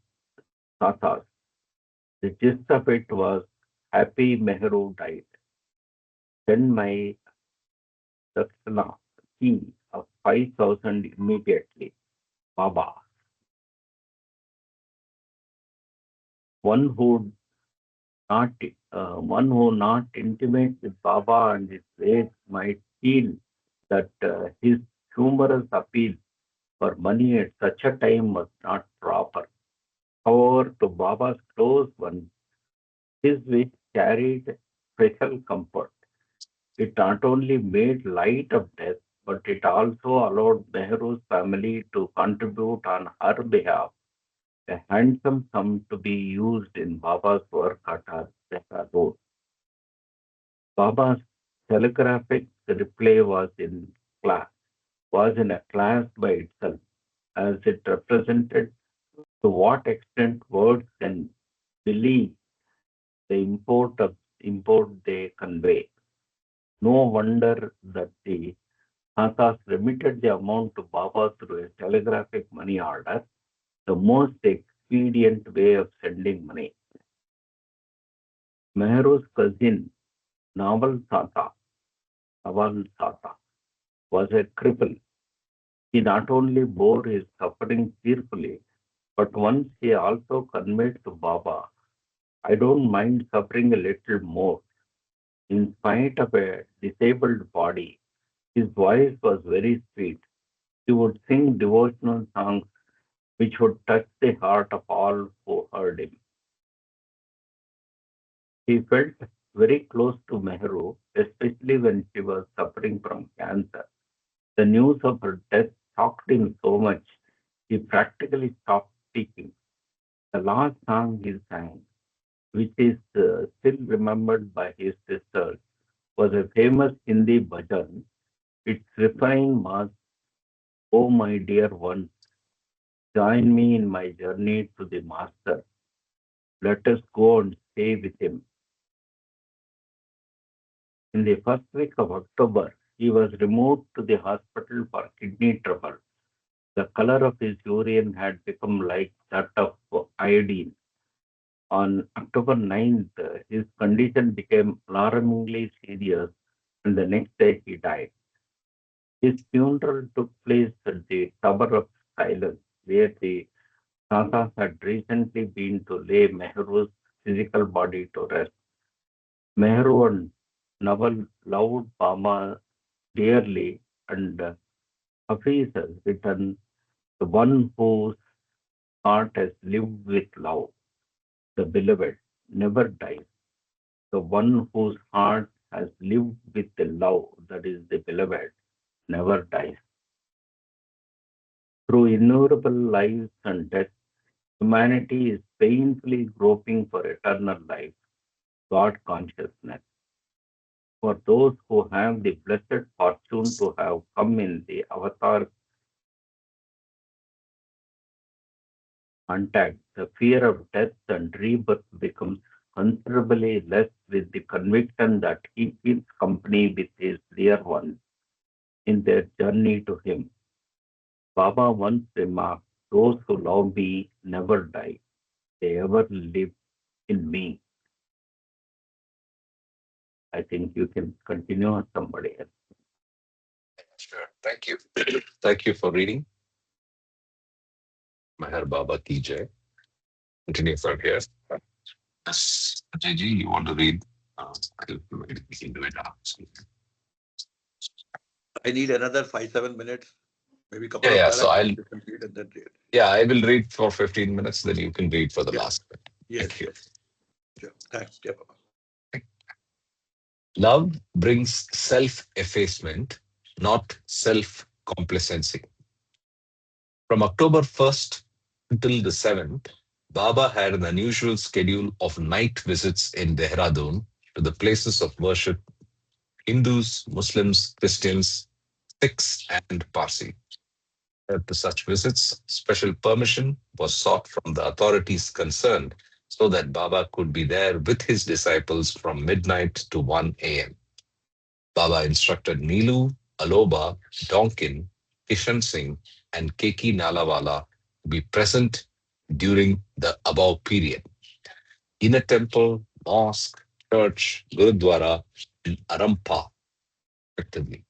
Speaker 2: Tatas. The gist of it was, Happy Mehru died. Send my Dakshina fee of 5,000 immediately. Baba, one who not one who not intimate with Baba and his ways might feel that his humorous appeal for money at such a time was not proper. However, to Baba's close ones, his wish carried special comfort. It not only made light of death, but it also allowed Nehru's family to contribute on her behalf a handsome sum to be used in Baba's work at Dehra Road. Baba's telegraphic reply class was in a class by itself, as it represented to what extent words can believe the import they convey. No wonder that the Thatas remitted the amount to Baba through a telegraphic money order, the most expedient way of sending money. Mehru's cousin, Naval Tata, was a cripple. He not only bore his suffering cheerfully, but once he also conveyed to Baba, I don't mind suffering a little more. In spite of a disabled body, his voice was very sweet. He would sing devotional songs which would touch the heart of all who heard him. He felt very close to Mehru, especially when she was suffering from cancer. The news of her death shocked him so much he practically stopped speaking. The last song he sang, which is still remembered by his sisters, was a famous Hindi bhajan. Its refrain was, Oh my dear ones, join me in my journey to the Master. Let us go and stay with him. In the first week of October, he was removed to the hospital for kidney trouble. The color of his urine had become like that of iodine. On October 9th, his condition became alarmingly serious, and the next day he died. His funeral took place at the Tower of Silence, where the Tatas had recently been to lay Mehru's physical body to rest. Mehru and Nawal loved Bama dearly, and Hafiz has written, the one whose heart has lived with love, the beloved, never dies. The one whose heart has lived with the love, that is the beloved, never dies. Through innumerable lives and deaths, humanity is painfully groping for eternal life, God consciousness. For those who have the blessed fortune to have come in the avatar contact, the fear of death and rebirth becomes considerably less with the conviction that he keeps company with his dear ones in their journey to him. Baba once remarked, those who love me never die. They ever live in me. I think you can continue on somebody else.
Speaker 1: Sure. Thank you. Thank you for reading. Meher Baba ki jai. Continue from here. Yes, Ajay you want to read? We can do it now.
Speaker 4: I need another 5, 7 minutes, maybe a
Speaker 1: Yeah,
Speaker 4: couple of
Speaker 1: yeah. So
Speaker 4: paragraphs
Speaker 1: I'll
Speaker 4: to complete and then read.
Speaker 1: yeah, I will read for 15 minutes, then you can read for the
Speaker 4: Yeah.
Speaker 1: last bit. Thank
Speaker 4: Yes,
Speaker 1: you.
Speaker 4: yes. Sure. Thanks. Yeah, Papa.
Speaker 1: Love brings self-effacement, not self-complacency. From October 1st until the 7th, Baba had an unusual schedule of night visits in Dehradun to the places of worship Hindus, Muslims, Christians. Sikhs, and Parsi. To such visits, special permission was sought from the authorities concerned so that Baba could be there with his disciples from midnight to 1 a.m. Baba instructed Neelu, Aloba, Donkin, Kishan Singh, and Keki Nalawala to be present during the above period. In a temple, mosque, church, gurudwara, and Arampa, respectively.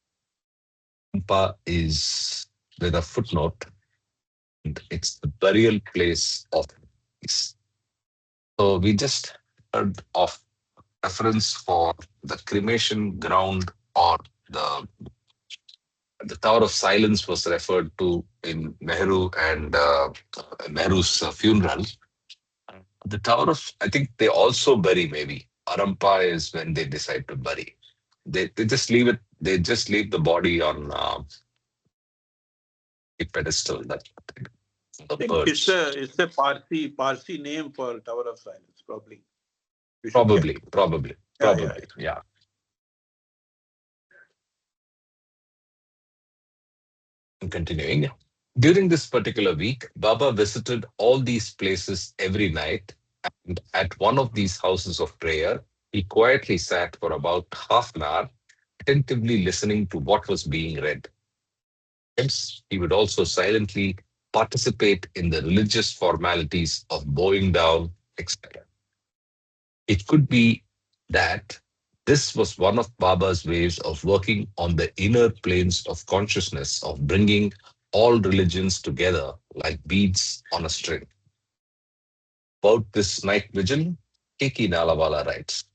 Speaker 1: Arampa is with a footnote, and it's the burial place of peace. So we just heard of reference for the cremation ground, or the the Tower of Silence was referred to in Nehru and Nehru's funeral. The Tower of, I think they also bury maybe. Arampa is when they decide to bury. They just leave it, they just leave the body on a pedestal that
Speaker 4: I
Speaker 1: the
Speaker 4: think
Speaker 1: birds.
Speaker 4: it's a Parsi name for Tower of Silence, probably. We should check.
Speaker 1: Probably, probably,
Speaker 4: Yeah, yeah,
Speaker 1: probably, yeah. And continuing. During this particular week, Baba visited all these places every night, and at one of these houses of prayer, he quietly sat for about half an hour, attentively listening to what was being read. Hence, he would also silently participate in the religious formalities of bowing down, etc. It could be that this was one of Baba's ways of working on the inner planes of consciousness, of bringing all religions together like beads on a string. About this night vigil, Keki Nalawala writes,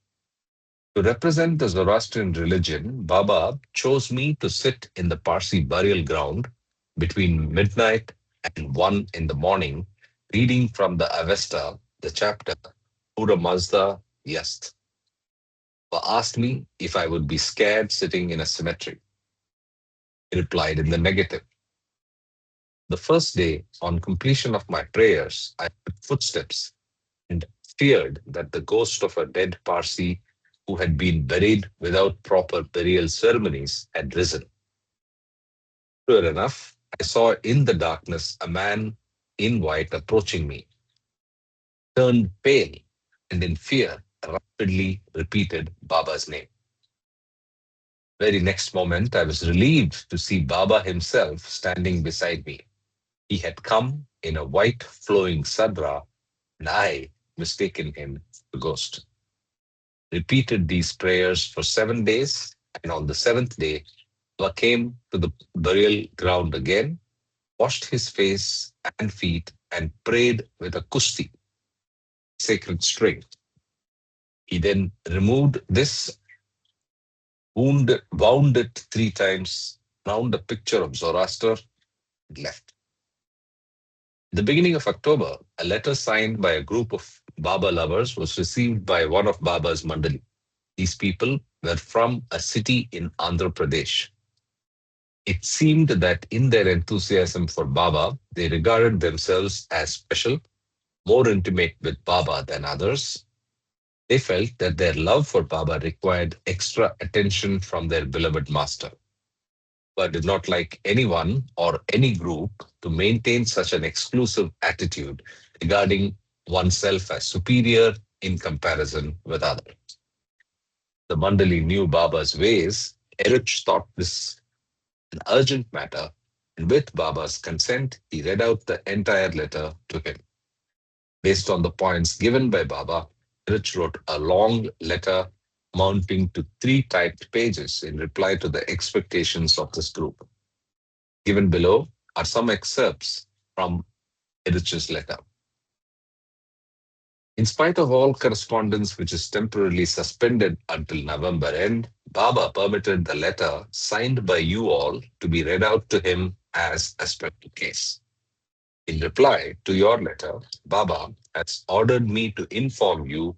Speaker 1: to represent the Zoroastrian religion, Baba chose me to sit in the Parsi burial ground between midnight and 1 in the morning, reading from the Avesta, the chapter Pura Mazda Yast. Asked me if I would be scared sitting in a cemetery. I replied in the negative. The first day, on completion of my prayers, I heard footsteps and feared that the ghost of a dead Parsi who had been buried without proper burial ceremonies had risen. Sure enough, I saw in the darkness a man in white approaching me, turned pale, and in fear rapidly repeated Baba's name. Very next moment, I was relieved to see Baba himself standing beside me. He had come in a white flowing sadra, and I, mistaken him for a ghost. Repeated these prayers for 7 days, and on the seventh day, Baba came to the burial ground again, washed his face and feet, and prayed with a kusti, sacred string. He then removed this, wound it 3 times, round a picture of Zoroaster, and left. At the beginning of October, a letter signed by a group of Baba lovers was received by one of Baba's Mandali. These people were from a city in Andhra Pradesh. It seemed that in their enthusiasm for Baba, they regarded themselves as special, more intimate with Baba than others. They felt that their love for Baba required extra attention from their beloved master, but did not like anyone or any group to maintain such an exclusive attitude regarding oneself as superior in comparison with others. The Mandali knew Baba's ways. Eruch thought this an urgent matter, and with Baba's consent, he read out the entire letter to him. Based on the points given by Baba, Eruch wrote a long letter amounting to 3 typed pages in reply to the expectations of this group. Given below are some excerpts from Eruch's letter. In spite of all correspondence which is temporarily suspended until November end, Baba permitted the letter signed by you all to be read out to him as a special case. In reply to your letter, Baba has ordered me to inform you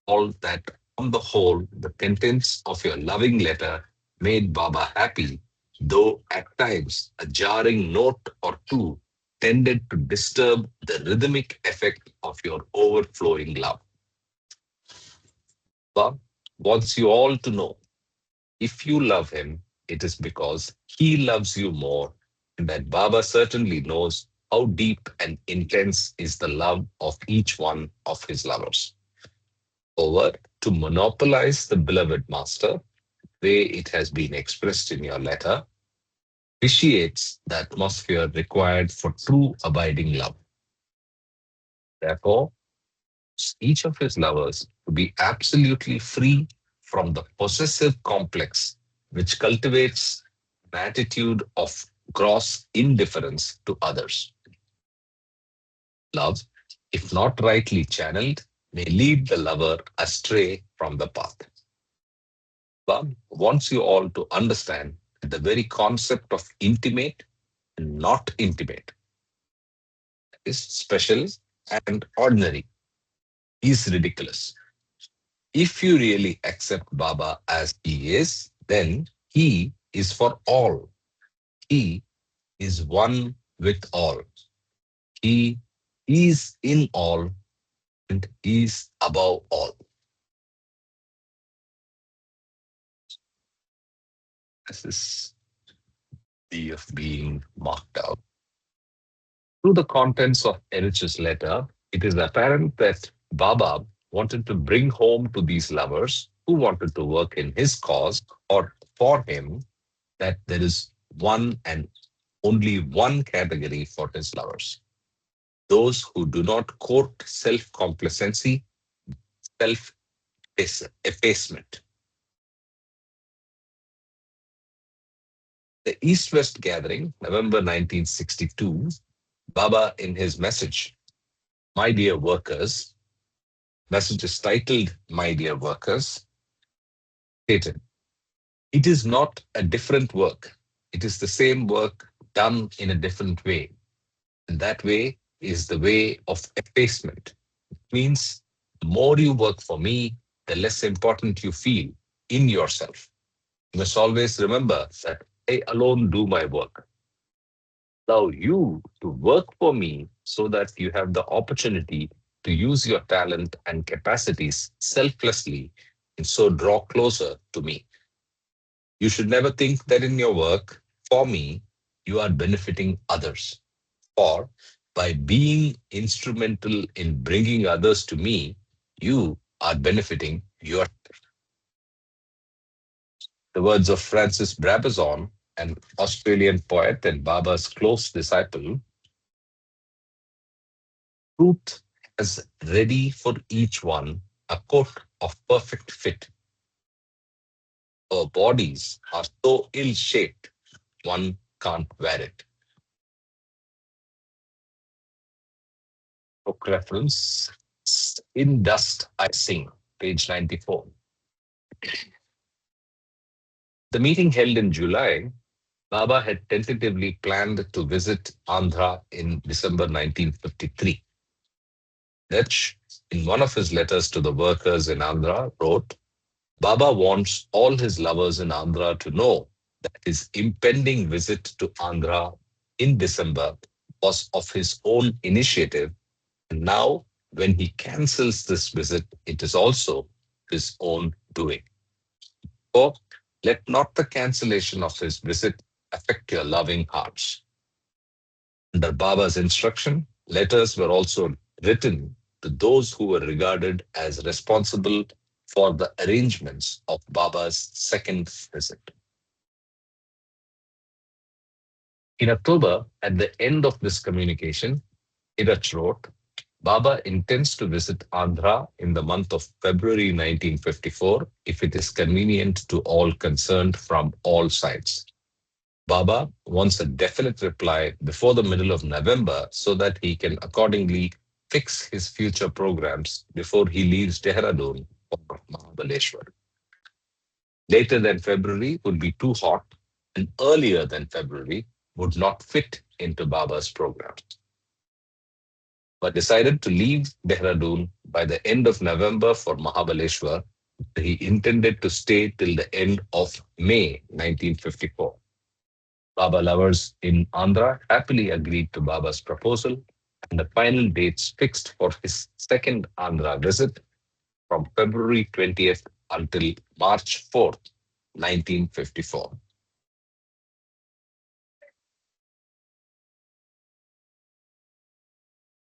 Speaker 1: all that on the whole, the contents of your loving letter made Baba happy, though at times a jarring note or two tended to disturb the rhythmic effect of your overflowing love. Baba wants you all to know if you love him, it is because he loves you more, and that Baba certainly knows how deep and intense is the love of each one of his lovers. Over to monopolize the beloved master, way it has been expressed in your letter, vitiates the atmosphere required for true abiding love. Therefore, each of his lovers to be absolutely free from the possessive complex which cultivates an attitude of gross indifference to others. Love, if not rightly channeled, may lead the lover astray from the path. Baba wants you all to understand that the very concept of intimate and not intimate is special and ordinary is ridiculous. If you really accept Baba as he is, then he is for all. He is one with all. He is in all and is above all. This is the of being marked out. Through the contents of Erich's letter, it is apparent that Baba wanted to bring home to these lovers who wanted to work in his cause or for him that there is one and only one category for his lovers: those who do not court self complacency, self effacement. The East West Gathering, November 1962, Baba, in his message, My Dear Workers, message is titled My Dear Workers, stated, It is not a different work. It is the same work done in a different way. And that way is the way of effacement. It means the more you work for me, the less important you feel in yourself. You must always remember that I alone do my work. Allow you to work for me so that you have the opportunity to use your talent and capacities selflessly and so draw closer to me. You should never think that in your work for me, you are benefiting others. Or by being instrumental in bringing others to me, you are benefiting your. The words of Francis Brabazon, an Australian poet and Baba's close disciple, truth has ready for each one a coat of perfect fit. Our bodies are so ill shaped, one can't wear it. Book reference In Dust I Sing, page 94. The meeting held in July, Baba had tentatively planned to visit Andhra in December 1953. Dutch, in one of his letters to the workers in Andhra, wrote, Baba wants all his lovers in Andhra to know that his impending visit to Andhra in December was of his own initiative, and now when he cancels this visit, it is also his own doing. For let not the cancellation of his visit affect your loving hearts. Under Baba's instruction, letters were also written to those who were regarded as responsible for the arrangements of Baba's second visit. In October, at the end of this communication, Irach wrote, Baba intends to visit Andhra in the month of February 1954 if it is convenient to all concerned from all sides. Baba wants a definite reply before the middle of November so that he can accordingly fix his future programs before he leaves Dehradun for Mahabaleshwar. Later than February would be too hot, and earlier than February would not fit into Baba's programs. But decided to leave Dehradun by the end of November for Mahabaleshwar. He intended to stay till the end of May 1954. Baba lovers in Andhra happily agreed to Baba's proposal, and the final dates fixed for his second Andhra visit from February 20th until March 4th, 1954.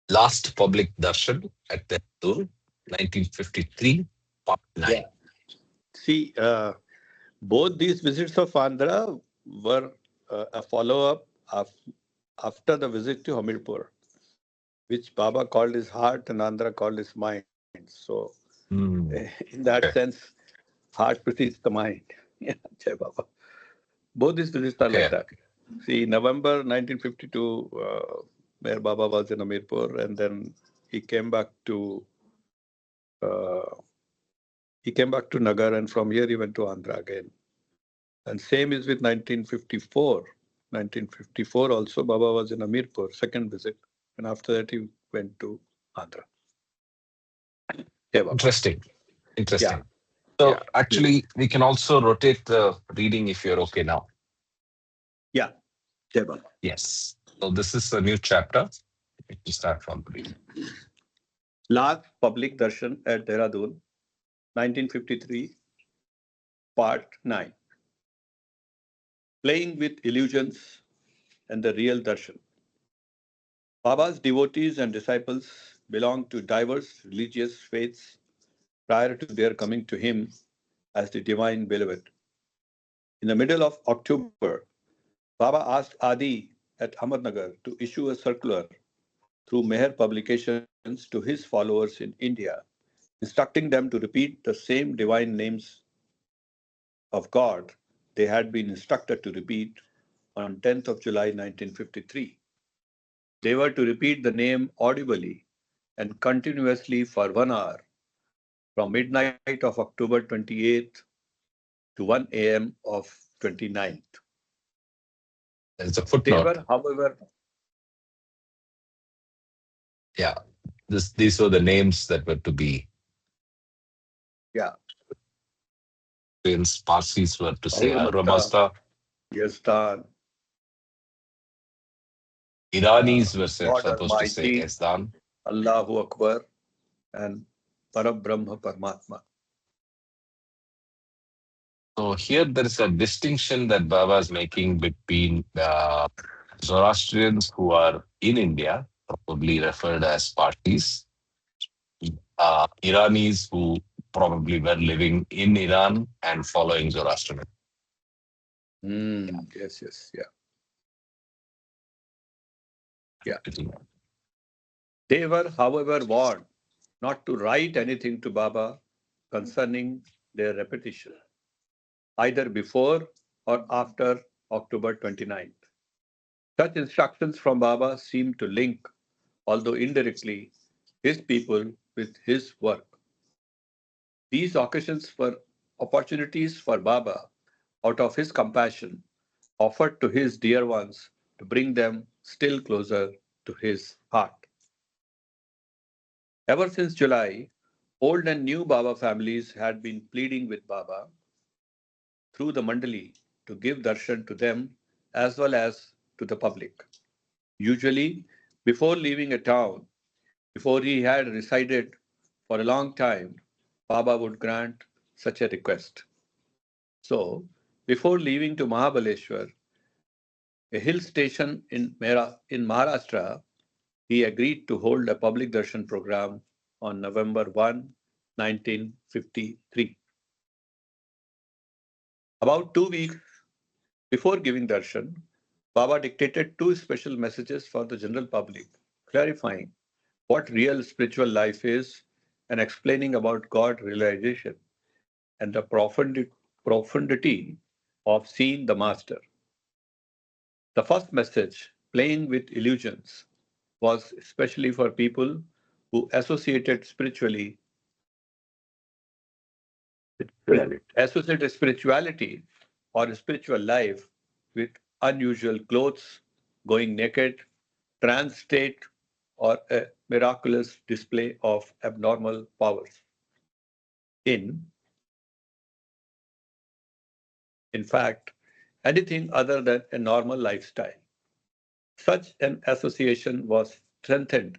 Speaker 1: Last public darshan at Dehradun, 1953, part
Speaker 4: Yeah.
Speaker 1: 9.
Speaker 4: See, both these visits of Andhra were a follow-up after the visit to Hamirpur, which Baba called his heart and Andhra called his mind. So,
Speaker 1: Hmm.
Speaker 4: in that
Speaker 1: Okay.
Speaker 4: sense, heart precedes the mind. Yeah, Jai Baba. Both these visits are like
Speaker 1: Okay.
Speaker 4: that. See, November 1952, where Baba was in Hamirpur, and then he came back to uh, Nagar, and from here he went to Andhra again. And same is with 1954. 1954 also, Baba was in Amirpur, second visit. And after that, he went to Andhra. Yeah, Baba.
Speaker 1: Interesting.
Speaker 4: Yeah,
Speaker 1: Interesting.
Speaker 4: yeah,
Speaker 1: So actually, we can also rotate the reading if you're okay now.
Speaker 4: yeah. Jai Baba.
Speaker 1: Yes. So this is a new chapter. We start from the beginning.
Speaker 4: Last public darshan at Dehradun, 1953, part 9. Playing with illusions and the real darshan. Baba's devotees and disciples belonged to diverse religious faiths prior to their coming to him as the divine beloved. In the middle of October, Baba asked Adi at Ahmednagar to issue a circular through Meher Publications to his followers in India, instructing them to repeat the same divine names of God they had been instructed to repeat on 10th of July 1953. They were to repeat the name audibly and continuously for 1 hour from midnight of October 28th to 1 a.m. of 29th.
Speaker 1: There's a
Speaker 4: They
Speaker 1: footnote.
Speaker 4: were, however,
Speaker 1: Yeah. These were the names that were to be,
Speaker 4: yeah,
Speaker 1: since Parsis were to say
Speaker 4: Ahurmasta,
Speaker 1: Ahura,
Speaker 4: Yazdan,
Speaker 1: Iranis were
Speaker 4: God
Speaker 1: supposed to say
Speaker 4: Almighty,
Speaker 1: Esdan.
Speaker 4: Allahu Akbar, and Parabrahma Paramatma.
Speaker 1: So here there is a distinction that Baba is making between Zoroastrians who are in India, probably referred as Parsis, Iranis who probably were living in Iran and following Zoroastrianism.
Speaker 4: Yes, yes, yeah, yeah. They were, however, warned not to write anything to Baba concerning their repetition, either before or after October 29th. Such instructions from Baba seem to link, although indirectly, his people with his work. These occasions were opportunities for Baba, out of his compassion, offered to his dear ones to bring them still closer to his heart. Ever since July, old and new Baba families had been pleading with Baba through the Mandali to give darshan to them as well as to the public. Usually, before leaving a town, before he had resided for a long time, Baba would grant such a request. So, before leaving to Mahabaleshwar, a hill station in Maharashtra, he agreed to hold a public darshan program on November 1, 1953. About 2 weeks before giving darshan, Baba dictated two special messages for the general public, clarifying what real spiritual life is and explaining about God realization and the profundity of seeing the Master. The first message, playing with illusions, was especially for people who associated spirituality or spiritual life with unusual clothes, going naked, trance state, or a miraculous display of abnormal powers. In, in fact, anything other than a normal lifestyle. Such an association was strengthened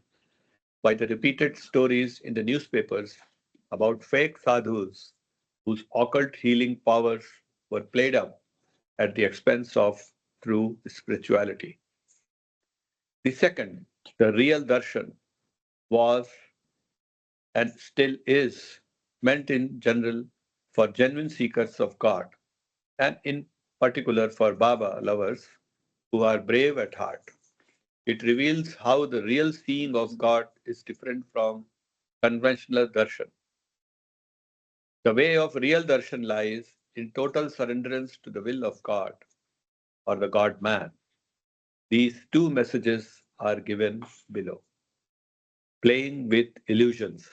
Speaker 4: by the repeated stories in the newspapers about fake sadhus whose occult healing powers were played up at the expense of true spirituality. The second, the real darshan, was and still is meant in general for genuine seekers of God, and in particular for Baba lovers who are brave at heart. It reveals how the real seeing of God is different from conventional darshan. The way of real darshan lies in total surrenderance to the will of God or the God man. These two messages are given below. Playing with illusions.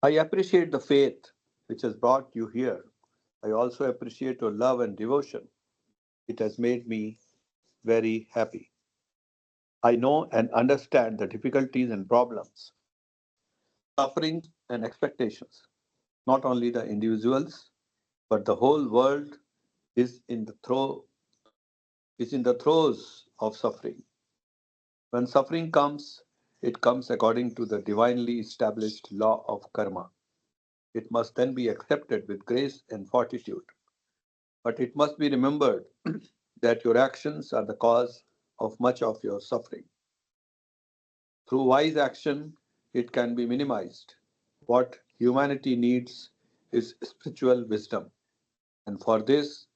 Speaker 4: I appreciate the faith which has brought you here. I also appreciate your love and devotion. It has made me very happy. I know and understand the difficulties and problems, sufferings and expectations. Not only the individuals, but the whole world is in the throes of suffering. When suffering comes, it comes according to the divinely established law of karma. It must then be accepted with grace and fortitude. But it must be remembered that your actions are the cause of much of your suffering. Through wise action, it can be minimized. What humanity needs is spiritual wisdom, and for this,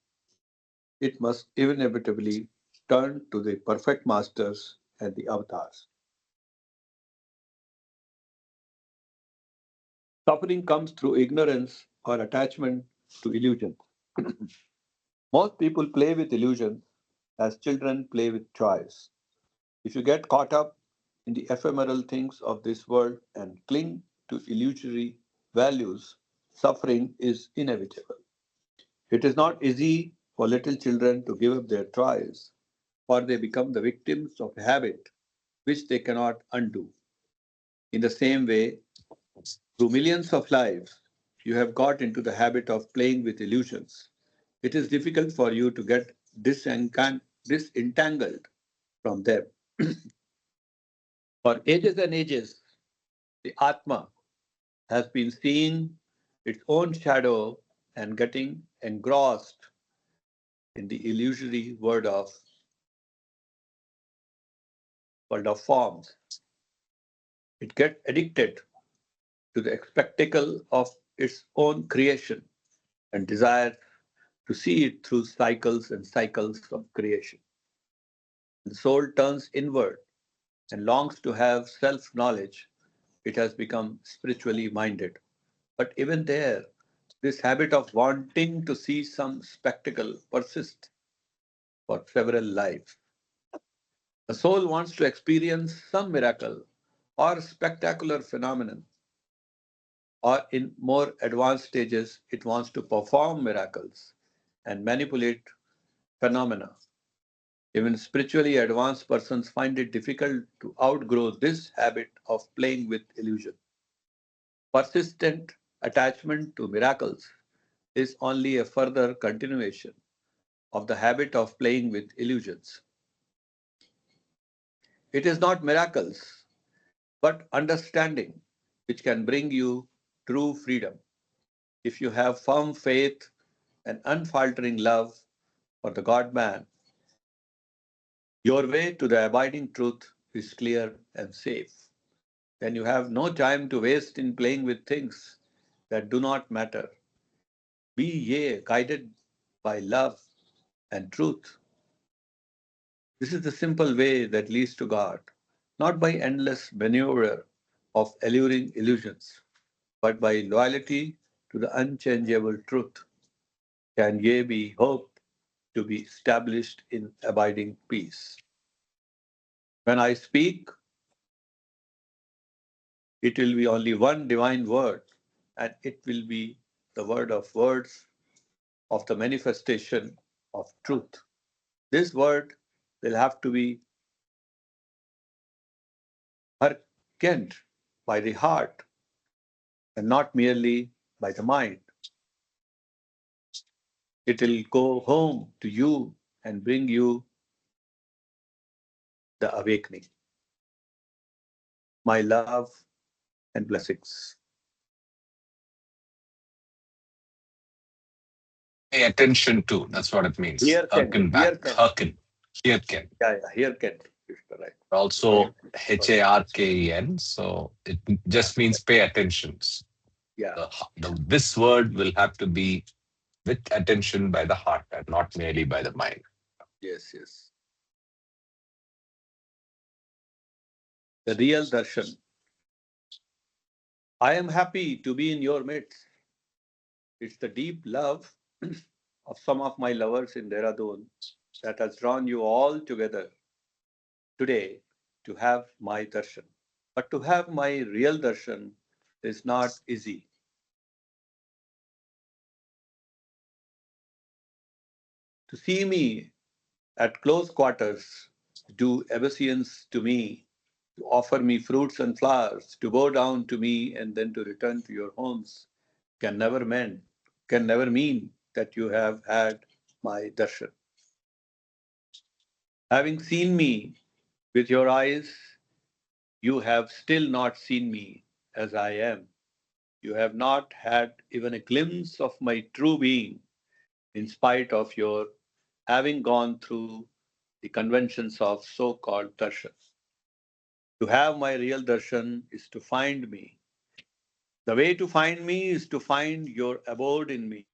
Speaker 4: it must inevitably turn to the perfect masters and the avatars. Suffering comes through ignorance or attachment to illusion. Most people play with illusions as children play with toys. If you get caught up in the ephemeral things of this world and cling to illusory values, suffering is inevitable. It is not easy for little children to give up their toys, for they become the victims of a habit which they cannot undo. In the same way, through millions of lives, you have got into the habit of playing with illusions. It is difficult for you to get disentangled from them. For ages and ages, the Atma has been seeing its own shadow and getting engrossed in the illusory world of forms. It gets addicted to the spectacle of its own creation and desires to see it through cycles and cycles of creation. The soul turns inward and longs to have self knowledge. It has become spiritually minded. But even there, this habit of wanting to see some spectacle persists for several lives. The soul wants to experience some miracle or spectacular phenomenon, or in more advanced stages, it wants to perform miracles and manipulate phenomena. Even spiritually advanced persons find it difficult to outgrow this habit of playing with illusion. Persistent attachment to miracles is only a further continuation of the habit of playing with illusions. It is not miracles, but understanding which can bring you true freedom. If you have firm faith and unfaltering love for the God man, your way to the abiding truth is clear and safe. Then you have no time to waste in playing with things that do not matter. Be ye guided by love and truth. This is the simple way that leads to God, not by endless maneuver of alluring illusions, but by loyalty to the unchangeable truth. Can ye be hoped to be established in abiding peace? When I speak, it will be only one divine word, and it will be the word of words of the manifestation of truth. This word will have to be hearkened by the heart and not merely by the mind. It will go home to you and bring you the awakening. My love and blessings.
Speaker 1: Pay attention to. That's what it means.
Speaker 4: Hearken,
Speaker 1: Hearken back.
Speaker 4: hearken.
Speaker 1: Hearken. Hearken.
Speaker 4: Yeah, hearken. right.
Speaker 1: Also Harken. So it
Speaker 4: Yeah,
Speaker 1: just means pay attention.
Speaker 4: yeah,
Speaker 1: This word will have to be with attention by the heart and not merely by the mind.
Speaker 4: yes, yes. The real darshan. I am happy to be in your midst. It's the deep love of some of my lovers in Dehradun that has drawn you all together today to have my darshan. But to have my real darshan is not easy. To see me at close quarters, to do obeisance to me, to offer me fruits and flowers, to bow down to me and then to return to your homes can never mean that you have had my darshan. Having seen me with your eyes, you have still not seen me as I am. You have not had even a glimpse of my true being, in spite of your having gone through the conventions of so called darshan. To have my real darshan is to find me. The way to find me is to find your abode in me.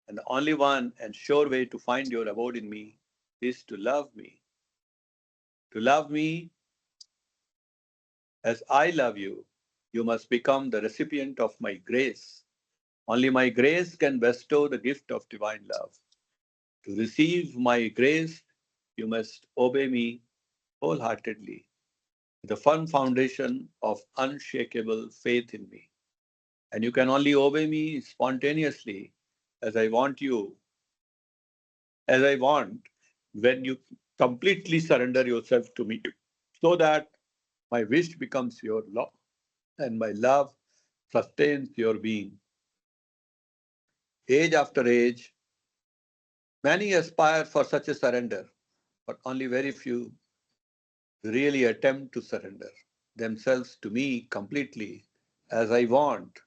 Speaker 4: And the only one and sure way to find your abode in me is to love me. To love me as I love you, you must become the recipient of my grace. Only my grace can bestow the gift of divine love. To receive my grace, you must obey me wholeheartedly, with a firm foundation of unshakable faith in me. And you can only obey me spontaneously as I want you, as I want, when you completely surrender yourself to me, so that my wish becomes your law and my love sustains your being. Age after age, many aspire for such a surrender, but only very few really attempt to surrender themselves to me completely as I want.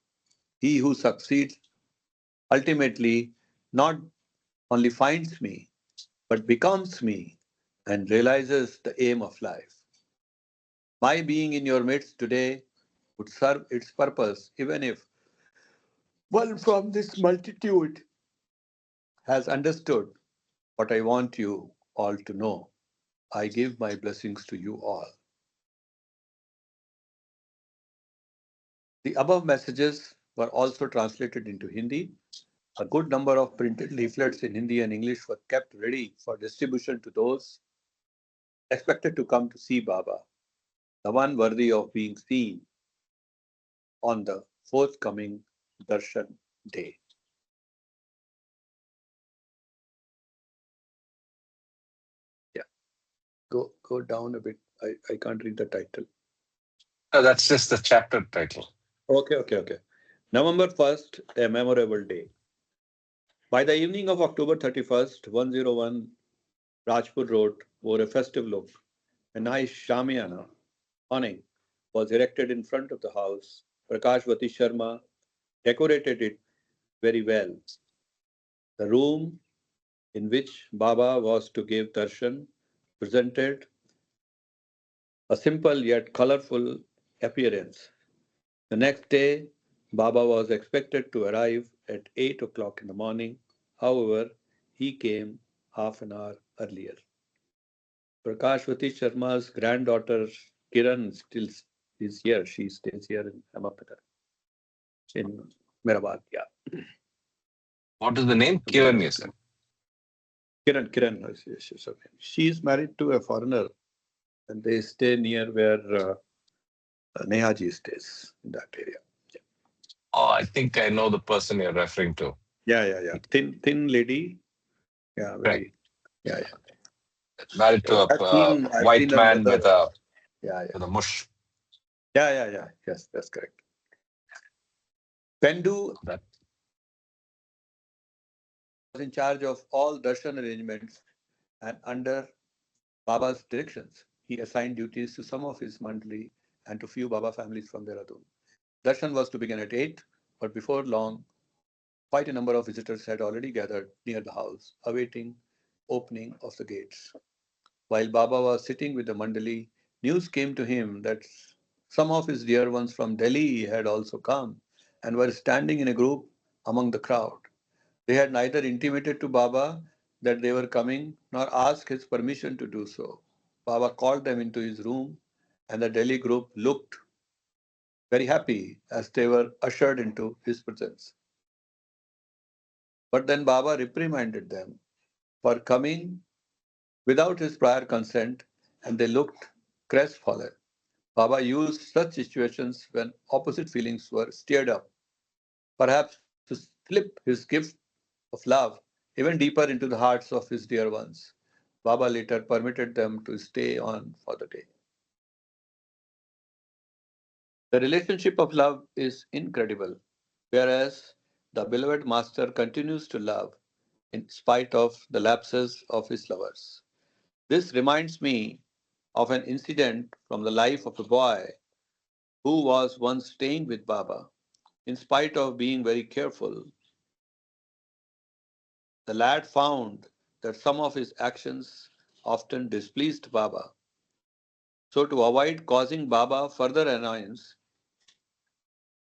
Speaker 4: He who succeeds ultimately not only finds me, but becomes me and realizes the aim of life. My being in your midst today would serve its purpose even if one from this multitude has understood what I want you all to know. I give my blessings to you all. The above messages were also translated into Hindi. A good number of printed leaflets in Hindi and English were kept ready for distribution to those expected to come to see Baba, the one worthy of being seen on the forthcoming Darshan day. Yeah, go down a bit. I can't read the title.
Speaker 1: That's just the chapter title.
Speaker 4: Okay. November 1st, a memorable day. By the evening of October 31st, 101 Rajpur Road wore a festive look. A nice shamiana awning was erected in front of the house. Prakashvati Sharma decorated it very well. The room in which Baba was to give darshan presented a simple yet colorful appearance. The next day, Baba was expected to arrive at 8 o'clock in the morning. However, he came half an hour earlier. Prakashvati Sharma's granddaughter Kiran still is here. She stays here in Ahmedabad, in Mirabad. Yeah,
Speaker 1: What is the name? Kiran, you said.
Speaker 4: Kiran is her name. She is married to a foreigner, and they stay near where Nehaji stays in that area. Yeah.
Speaker 1: Oh, I think I know the person you're referring to.
Speaker 4: Yeah. Thin lady. Yeah,
Speaker 1: Right.
Speaker 4: very. Yeah.
Speaker 1: Married to a
Speaker 4: I've seen
Speaker 1: white
Speaker 4: her
Speaker 1: man
Speaker 4: mother. Yeah.
Speaker 1: with a mush.
Speaker 4: Yeah. Yes, that's correct. Pendu
Speaker 1: That
Speaker 4: was in charge of all darshan arrangements, and under Baba's directions, he assigned duties to some of his mandali and to few Baba families from Dehradun. Darshan was to begin at 8, but before long, quite a number of visitors had already gathered near the house, awaiting opening of the gates. While Baba was sitting with the Mandali, news came to him that some of his dear ones from Delhi had also come and were standing in a group among the crowd. They had neither intimated to Baba that they were coming nor asked his permission to do so. Baba called them into his room, and the Delhi group looked very happy as they were ushered into his presence. But then Baba reprimanded them for coming without his prior consent, and they looked crestfallen. Baba used such situations when opposite feelings were stirred up, perhaps to slip his gift of love even deeper into the hearts of his dear ones. Baba later permitted them to stay on for the day. The relationship of love is incredible, whereas the beloved master continues to love in spite of the lapses of his lovers. This reminds me of an incident from the life of a boy who was once staying with Baba. In spite of being very careful, the lad found that some of his actions often displeased Baba. So, to avoid causing Baba further annoyance,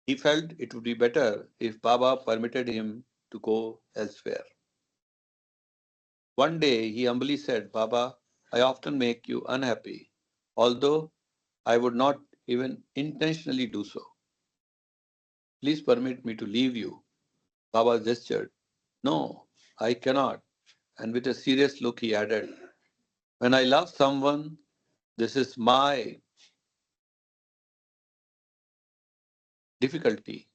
Speaker 4: he felt it would be better if Baba permitted him to go elsewhere. One day he humbly said, Baba, I often make you unhappy, although I would not even intentionally do so. Please permit me to leave you. Baba gestured, No, I cannot. And with a serious look, he added, When I love someone, this is my difficulty.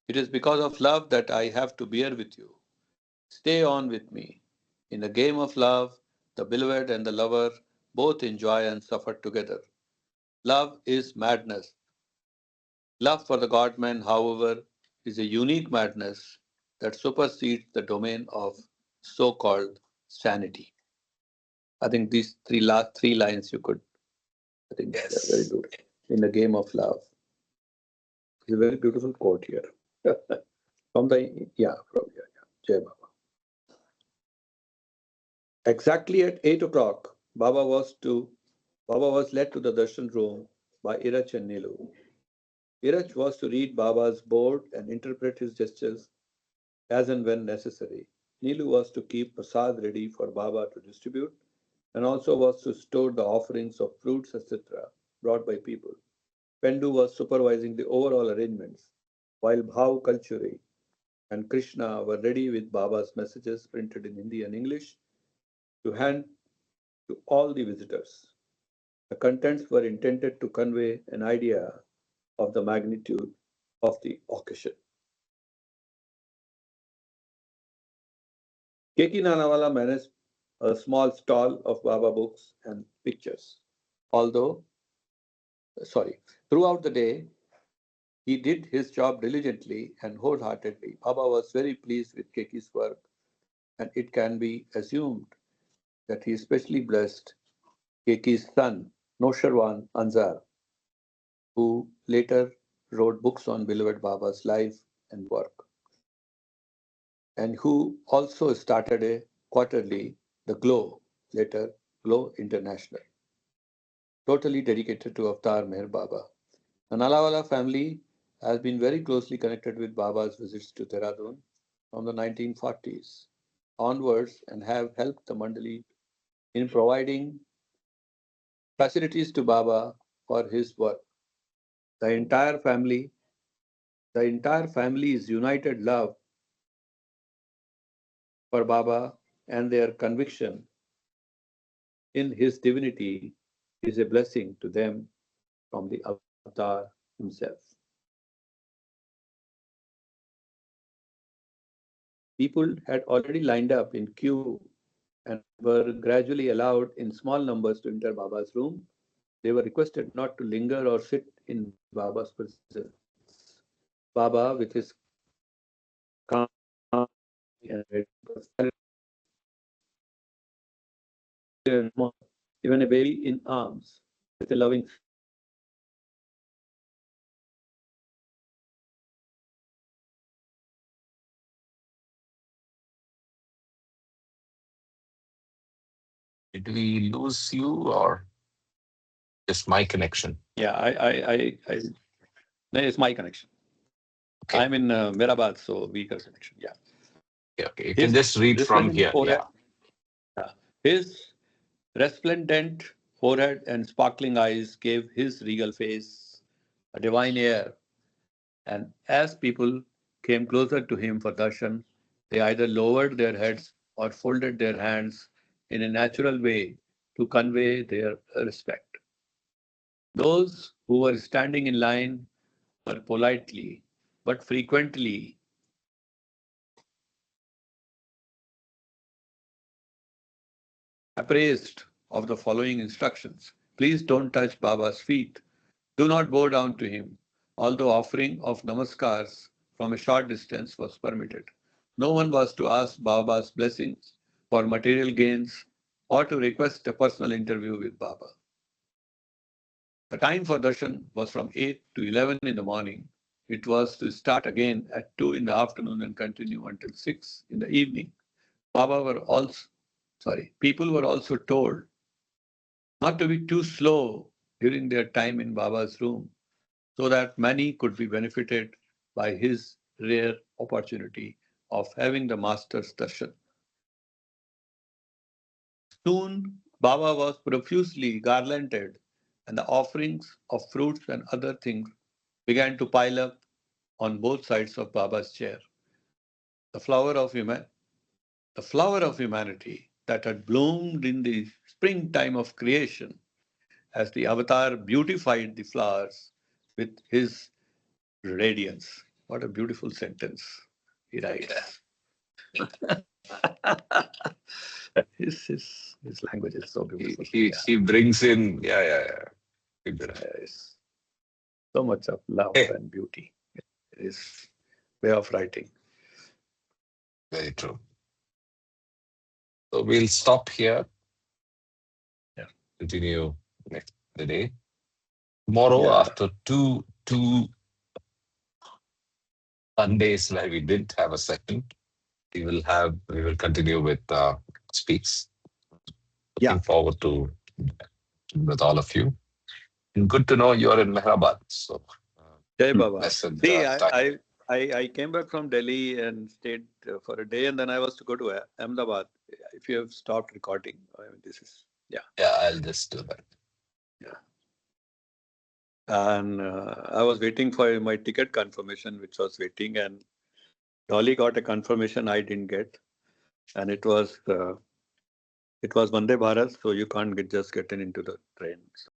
Speaker 4: It is because of love that I have to bear with you. Stay on with me. In a game of love, the beloved and the lover both enjoy and suffer together. Love is madness. Love for the God man, however, is a unique madness that supersedes the domain of so called sanity. I think these last three lines you could, I think they're very
Speaker 1: Yes.
Speaker 4: good. In a game of love. It's a very beautiful quote here. From the, yeah, from here, yeah. Jai Baba. Exactly at 8 o'clock, Baba was led to the darshan room by Irach and Nilu. Irach was to read Baba's board and interpret his gestures as and when necessary. Nilu was to keep prasad ready for Baba to distribute and also was to store the offerings of fruits, etc., brought by people. Pendu was supervising the overall arrangements, while Bhav Kalchuri and Krishna were ready with Baba's messages printed in Hindi and English to hand to all the visitors. The contents were intended to convey an idea of the magnitude of the occasion. Keki Nanawala managed a small stall of Baba books and pictures. Although, sorry, throughout the day, he did his job diligently and wholeheartedly. Baba was very pleased with Keki's work, and it can be assumed that he especially blessed Keki's son, Nosharwan Anzar, who later wrote books on beloved Baba's life and work, and who also started a quarterly, The Glow, later Glow International, totally dedicated to Avatar Meher Baba. The Nalawala family has been very closely connected with Baba's visits to Dehradun from the 1940s onwards and have helped the Mandali in providing facilities to Baba for his work. The entire family, the entire family's united love for Baba and their conviction in his divinity is a blessing to them from the Avatar himself. People had already lined up in queue and were gradually allowed in small numbers to enter Baba's room. They were requested not to linger or sit in Baba's presence. Baba, with his calm and ready personality, even a baby in arms, with a loving smile,
Speaker 1: Did we lose you or just my connection?
Speaker 4: Yeah, no, it's my connection.
Speaker 1: Okay.
Speaker 4: I'm in Mirabad, so weaker connection. Yeah.
Speaker 1: Okay. Okay. You can
Speaker 4: His
Speaker 1: just read from
Speaker 4: resplendent
Speaker 1: here.
Speaker 4: forehead,
Speaker 1: Yeah.
Speaker 4: yeah. His resplendent forehead and sparkling eyes gave his regal face a divine air. And as people came closer to him for darshan, they either lowered their heads or folded their hands in a natural way to convey their respect. Those who were standing in line were politely but frequently appraised of the following instructions. Please don't touch Baba's feet. Do not bow down to him, although offering of namaskars from a short distance was permitted. No one was to ask Baba's blessings for material gains or to request a personal interview with Baba. The time for darshan was from 8 to 11 in the morning. It was to start again at 2 in the afternoon and continue until 6 in the evening. People were also told not to be too slow during their time in Baba's room so that many could be benefited by his rare opportunity of having the master's darshan. Soon, Baba was profusely garlanded, and the offerings of fruits and other things began to pile up on both sides of Baba's chair. The flower of, the flower of humanity that had bloomed in the springtime of creation as the avatar beautified the flowers with his radiance. What a beautiful sentence he writes. His language is so
Speaker 1: He,
Speaker 4: beautiful.
Speaker 1: he,
Speaker 4: Yeah,
Speaker 1: he brings in, yeah, yeah, yeah. Very beautiful.
Speaker 4: it's so much of love
Speaker 1: Hey,
Speaker 4: and beauty. His way of writing.
Speaker 1: very true. So we'll stop here,
Speaker 4: Yeah,
Speaker 1: continue next the day. Tomorrow,
Speaker 4: yeah,
Speaker 1: after two Sundays where we didn't have a second, we will continue with speaks.
Speaker 4: yeah.
Speaker 1: Looking forward to with all of you. And good to know you're in Mehrabad. So
Speaker 4: Jai Baba.
Speaker 1: blessed
Speaker 4: See,
Speaker 1: time.
Speaker 4: I came back from Delhi and stayed for a day, and then I was to go to Ahmedabad. If you have stopped recording, I mean, this is yeah,
Speaker 1: Yeah, I'll just do that.
Speaker 4: yeah. And I was waiting for my ticket confirmation, which was waiting, and Dolly got a confirmation I didn't get, and it was Vande Bharat, so you can't just get into the train.